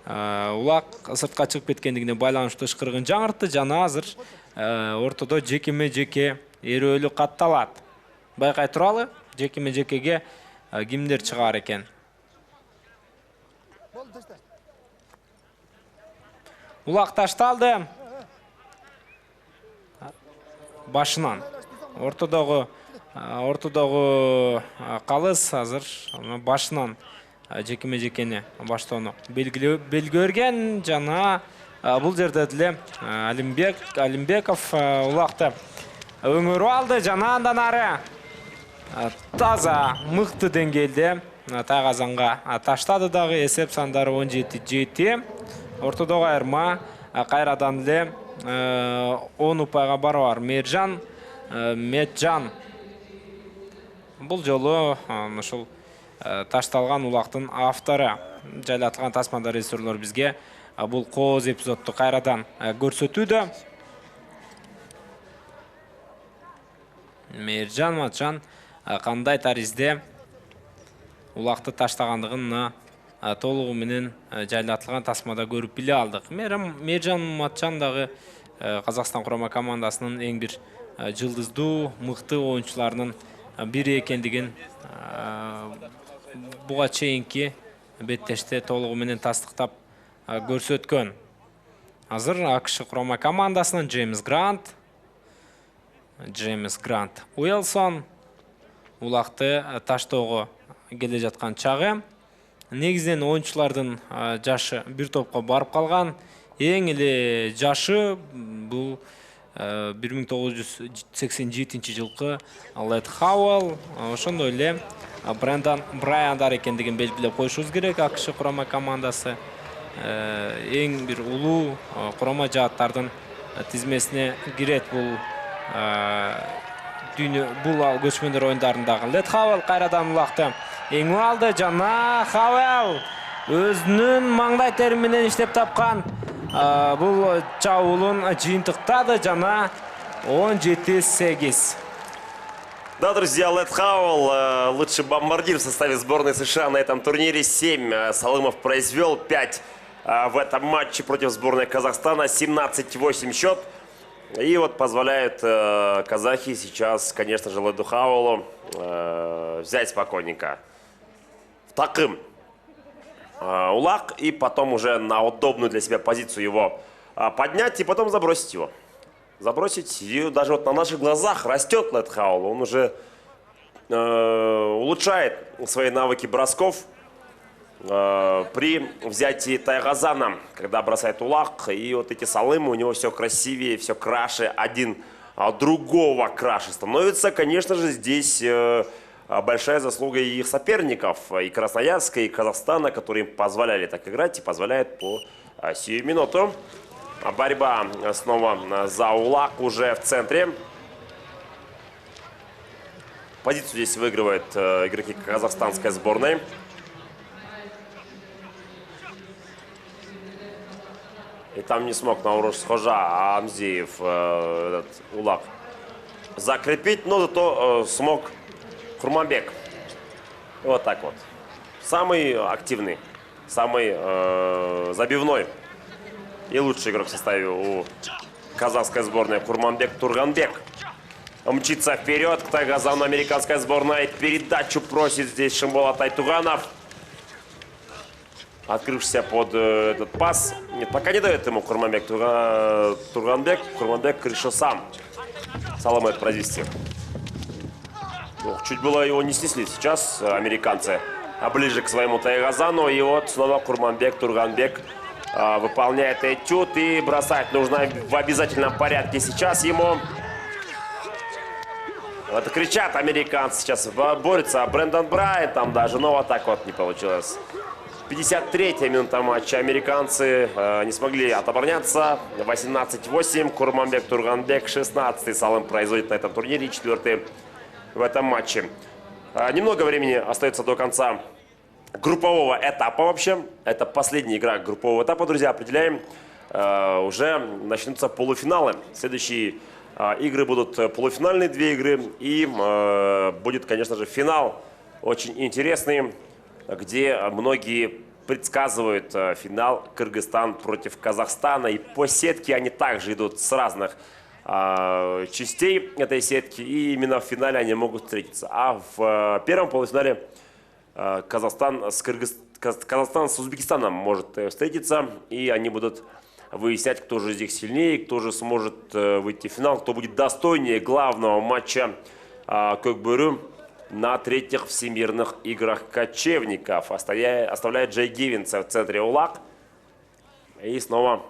улақ сыртқа шығып кеткендігіне байланышты ышқырығын жаңыртты. Жана азыр ортада жекеме-жеке ерөөлү катталат. Байкай туралы жекеме-жекеге кимдер чыгар экен? Улақ ташталды. Башынан. Ортадағы қалыс азыр башынан жекеме-жекені баштоону белгілерген. Жана бұл жерде деле Алимбеков улақты өңөрү алды. Жана андан ары таза мыкты деңгээлде тағазанға таштады дагы. Есеп сандары 17-7. Ортодогу айырма кайрадан эле 10 упайга барабар. Меджан бул жолу ушул ташталган улактын автору. Жайлатылган тасмада режиссерлор бизге бул кооз эпизодду кайрадан көрсөтүүдө. Меджан кандай таризде улакты таштагандыгын толугу менен жайлатылган тасмада көрүп биле алдык. Меджан Матчан дагы Казакстан курама командасынын эң бир жылдыздуу мыкты оюнчуларынын бири экендигин буга чейинки беттеште толугу менен тастыктап көрсөткөн. Азыр АКШ курама командасынын Джеймс Грант, Уилсон, улақты таштоого келе жаткан чагы. Негизинен оюнчулардын жашы бир топко барып калган. Эң эле жашы бул 1987 жылкы Лед Хауэлл, ошондой эле Брендан Брайандар экендигин белгилеп коюшубуз керек. АКШ курама командасы эң бир улуу курама жааттардын тизмесине кирет бул көчмөндөр оюндарындагы. Лед Хауэлл кайрадан улакты эңип алды. Жана Хауэлл өзүнүн маңдай тери менен иштеп тапкан бул чабуулун жыйынтыктады. Жана 17-8. Да, друзья, Лед Хауэлл, лучший бомбардир в составе сборной США на этом турнире. 7 Салымов произвел, 5 в этом матче против сборной Казахстана. 17-8 счет. И вот позволяет казахи сейчас, конечно же, Леду Хауэллу взять спокойненько в такым улак. И потом уже на удобную для себя позицию его поднять и потом забросить его. Забросить, и даже вот на наших глазах растет Лед Хауэлл. Он уже улучшает свои навыки бросков при взятии Тайгазана, когда бросает улак. И вот эти салымы у него все красивее, все краше, один другого краше становится. Конечно же, здесь большая заслуга и их соперников, и Красноярска, и Казахстана, которые им позволяли так играть и позволяют по сию минуту. Борьба снова за улак уже в центре. Позицию здесь выигрывают игроки казахстанской сборной. И там не смог Наурыш Схожа Амзиев этот улак закрепить, но зато смог Курманбек. Вот так вот. Самый активный, самый забивной и лучший игрок в составе у казахской сборной Курманбек Турганбек. Мчится вперед к Тайгазану американская сборная. Передачу просит здесь Шимболат Айтуганов. Открывшийся под этот пас. Нет, пока не дает ему Курманбек Турганбек. Курманбек решил сам Салым это произвести. Чуть было его не снесли сейчас американцы. А ближе к своему Тайгазану. И вот снова Курманбек Турганбек выполняет этюд и бросать нужно в обязательном порядке сейчас ему. Это кричат американцы, сейчас борются. Брендан Брайан там даже, но вот так вот не получилось. 53-я минута матча. Американцы не смогли отобороняться. 18-8. Курманбек Турганбек 16-й Салым производит на этом турнире. 4-й в этом матче. Немного времени остается до конца группового этапа вообще. Это последняя игра группового этапа, друзья. Определяем. Уже начнутся полуфиналы. Следующие игры будут полуфинальные 2 игры. И будет, конечно же, финал. Очень интересный, где многие предсказывают финал Кыргызстан против Казахстана. И по сетке они также идут с разных частей этой сетки. И именно в финале они могут встретиться. А в первом полуфинале Казахстан с Узбекистаном может встретиться, и они будут выяснять, кто же из них сильнее, кто же сможет выйти в финал, кто будет достойнее главного матча Көкбөрү на 3-х всемирных играх кочевников. Оставляет Джей Гивенса в центре улак. И снова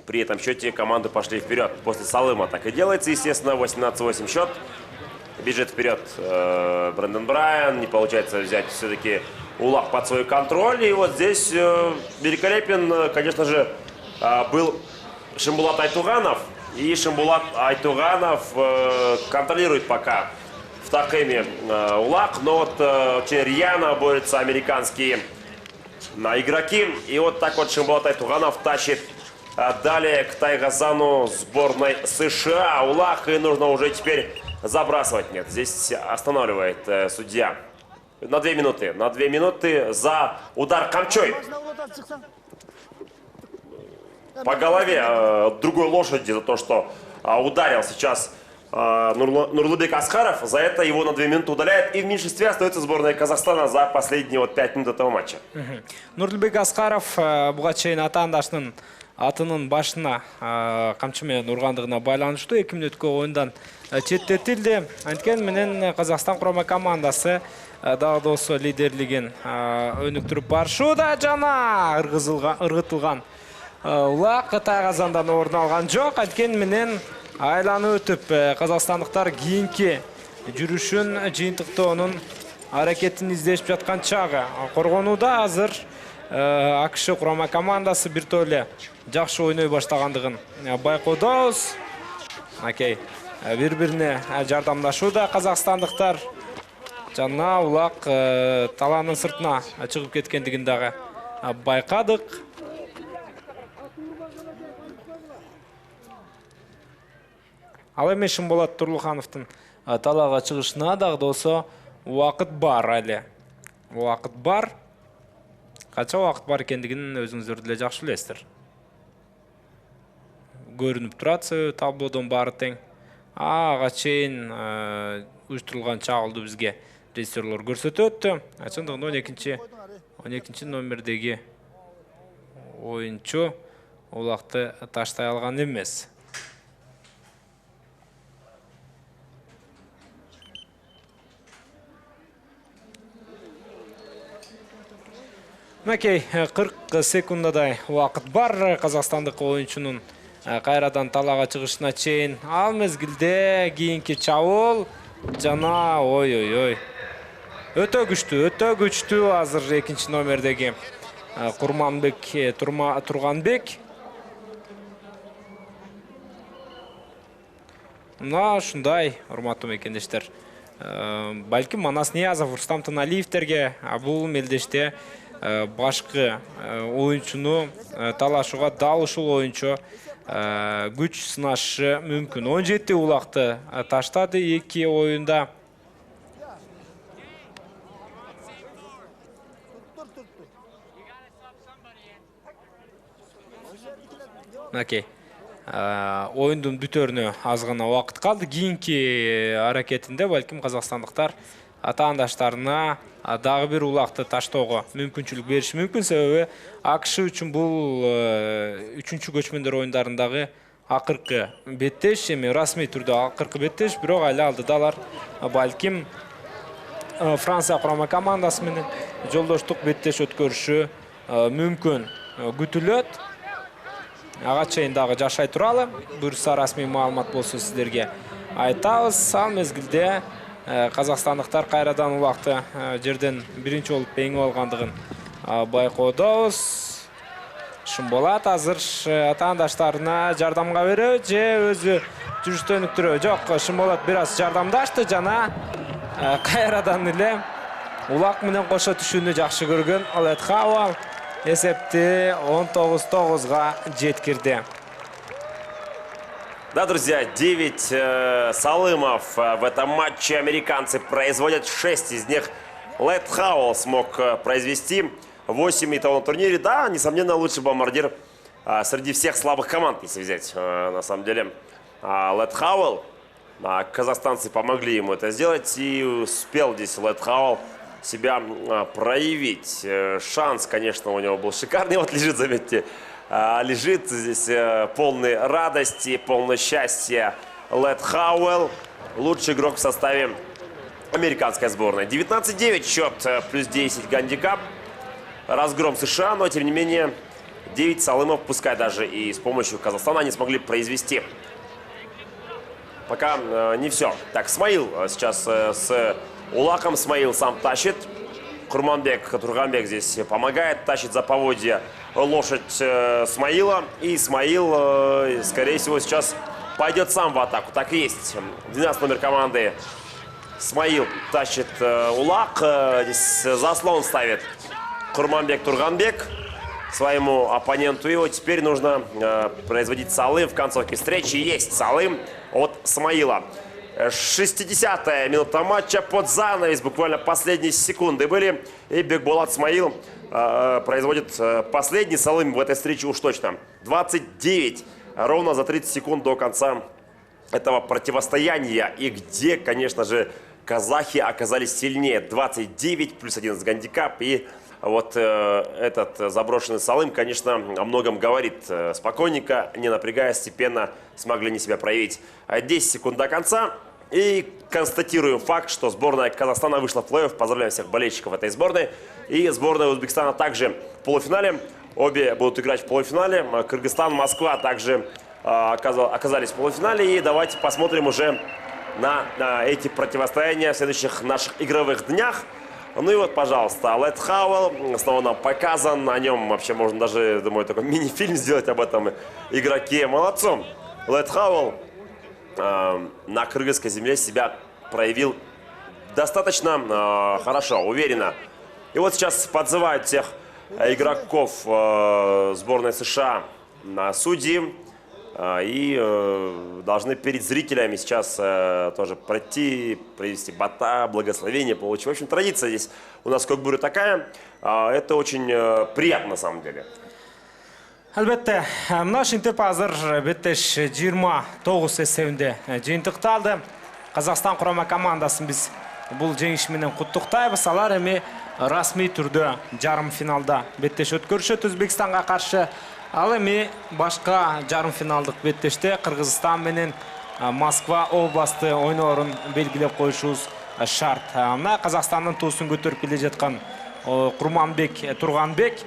при этом счете команды пошли вперед. После Салыма так и делается, естественно, 18-8 счет. Бежит вперед Брендан Брайан. Не получается взять все-таки улак под свой контроль. И вот здесь великолепен, конечно же, был Шимбулат Айтуганов. И Шимбулат Айтуганов контролирует пока в такеме улак. Но вот очень рьяно борются американские игроки. И вот так вот Шимбулат Айтуганов тащит далее к Тайгазану сборной США улак. И нужно уже теперь забрасывать. Нет, здесь останавливает судья на 2 минуты. На 2 минуты за удар камчой по голове другой лошади за то, что ударил сейчас Нурлыбек Аскаров. За это его на 2 минуты удаляет. И в меньшинстве остается сборная Казахстана за последние 5 минут этого матча. Нурлыбек Аскаров буга чейин атаандашынын атынын башына камчы менен ургандыгына байланыштуу 2 мүнөткө оюндан четтетилди. Анткени менен Казакстан курама командасы дагы да болсо лидерлигин өнүктүрүп барышууда. Жана ыргытылган улак тайгазандан орун алган жок. Анткени менен айланып өтүп казакстандыктар кийинки жүрүшүн жыйынтыктоонун аракетин издешип жаткан чагы. Коргонууда азыр АКШ курама командасы бир толе жакшы ойной баштагандыгын байкоодобуз. Окей. Бири-бирине жардамдашууда казакстандыктар. Жана улак талаанын сыртына чыгып кеткендигин дагы байкадык. Ал эми Шымболот Турлухановдун талаага чыгышына дагы да болсо убакыт бар эле. Убакыт бар. Канча убакыт бар экендигин өзүңүздөр деле жакшы билесиздер. Көрүнүп турат таблодон баары тең. Ага чейин уюштурулган чагылды бизге режиссерлор көрсөтөт. Чындыгында 12 номердеги оюнчу улакты таштай алган эмес. Окей, 40 секундадай убакыт бар казакстандык оюнчунун кайрадан талаага чыгышына чейин. Ал мезгилде кийинки чабуул жана ой. Өтө күчтүү азыр 2 номердеги Курманбек Турганбек. Мына ушундай, урматтуу мекендештер. Балким Манас Ниязов, Рустам Тыналиевтерге бул мелдеште башкы оюнчуну талашууга дал ушул оюнчу күч сынашы мүмкүн. 17 улакты таштады 2 оюнда. Окей. Оюндун бүтөрүнө аз гана убакыт калды. Кийинки аракетинде балким казакстандыктар атаандаштарына дагы бир улакты таштоого мүмкүнчүлүк бериш мүмкүн. Себеби АКШ үчүн бул 3-чү көчмөндөр оюндарындагы акыркы беттеш, эми расмий түрдө акыркы беттеш, бирок айлы алдыдалар балким Франция курама командасы менен жолдоштук беттеш өткөрүшү мүмкүн күтүлөт. Ага чейин дагы жашай туралы буюрса расмий маалымат болсо сиздерге айтабыз. Ал мезгилде казакстандыктар кайрадан улакты жерден биринчи болуп эңип алгандыгын байкоодобуз. Шымболот азыр атаандаштарына жардамга береби же өзү жүрүштү өнүктүрөбү? Жок, Шымболот бир аз жардамдашты жана кайрадан эле улак менен кошо түшүүнү жакшы көргөн Летхауал эсепти 19-9-га жеткирди. Да, друзья, 9 салымов в этом матче американцы производят, 6 из них Летхауал смог произвести, 8 итого на турнире. Да, несомненно, лучший бомбардир среди всех слабых команд, если взять. На самом деле, Летхауал, казахстанцы помогли ему это сделать, и успел здесь Летхауал себя проявить. Шанс, конечно, у него был шикарный. Вот лежит, заметьте, лежит здесь полный радости, полный счастья Летхауэл, лучший игрок в составе американской сборной. 19-9 счет, плюс 10 гандикап. Разгром США, но тем не менее 9 салымов, пускай даже и с помощью Казахстана, они смогли произвести. Пока не все. Так, Смаил сейчас с улаком. Смаил сам тащит. Курманбек Турганбек здесь помогает, тащит за поводья лошадь Смаила. И Смаил, скорее всего, сейчас пойдет сам в атаку. Так и есть. 12 номер команды Смаил тащит улак. Здесь заслон ставит Курманбек Турганбек своему оппоненту. И вот теперь нужно производить салым в концовке встречи. Есть салым от Смаила. 60-я минута матча, под занавес, буквально последние секунды были. И Бекболат Смаил производит последний салым в этой встрече уж точно. 29, ровно за 30 секунд до конца этого противостояния. И где, конечно же, казахи оказались сильнее. 29 плюс 11 гандикап. И вот этот заброшенный Салым, конечно, о многом говорит. Спокойненько, не напрягаясь, степенно смогли они себя проявить. 10 секунд до конца. И констатируем факт, что сборная Казахстана вышла в плей-офф. Поздравляем всех болельщиков этой сборной. И сборная Узбекистана также в полуфинале. Обе будут играть в полуфинале. Кыргызстан, Москва также оказались в полуфинале. И давайте посмотрим уже на эти противостояния в следующих наших игровых днях. Ну и вот, пожалуйста, Лед Хауэлл снова нам показан. О нем вообще можно даже, думаю, такой мини-фильм сделать об этом игроке. Молодцом. Лед Хауэлл на кыргызской земле себя проявил достаточно хорошо, уверенно. И вот сейчас подзывают всех игроков сборной США на судьи. И должны перед зрителями сейчас тоже пройти, провести бата, благословение получить. В общем, традиция здесь у нас в Кокбуре такая. Это очень приятно на самом деле. Әлбәттә, мына шинтеп азыр беттеш 29 эсебинде жыйынтыкталды. Казакстан құрама командасын біз бұл жеңіш менен куттуктайбыз. Алар эми расмий түрдө жарым финалда беттеш өткөрүшөт Өзбекстанга каршы. Ал эми башка жарым финалдык беттеште Кыргызстан менен Москва областы ойноорун белгилеп коюшубуз шарт. Мына Казакстандын туусун көтөрүп келе жаткан Курманбек Турганбек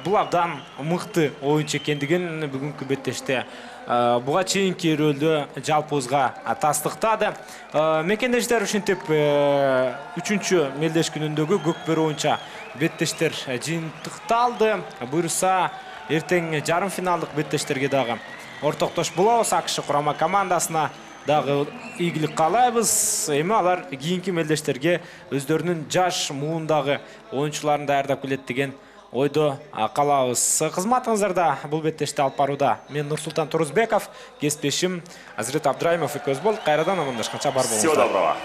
бул абдан мыкты оюнчу экендигин бүгүнкү беттеште буга чейинки рөлдө жалпыбызга тастыктады. Мекендештер ушинтип 3-чү мелдеш күнүндөгү көкбөр оюнча беттештер жыйынтыкталды. Буюрса эртең жарым финалдык беттештерге дагы ортоктош болобуз. АКШ курама командасына дагы ийгилик каалайбыз. Эми алар кийинки мелдештерге өздөрүнүн жаш муундагы оюнчуларын даярдап келет деген ойдо калабыз. Кызматыңыздарда бул беттешти алып барууда мен Нурсултан Турузбеков, кесиптешим Азирет Абдраимов экөөбүз болуп, кайрадан амандашканча бар болуңуздар. Всего доброго.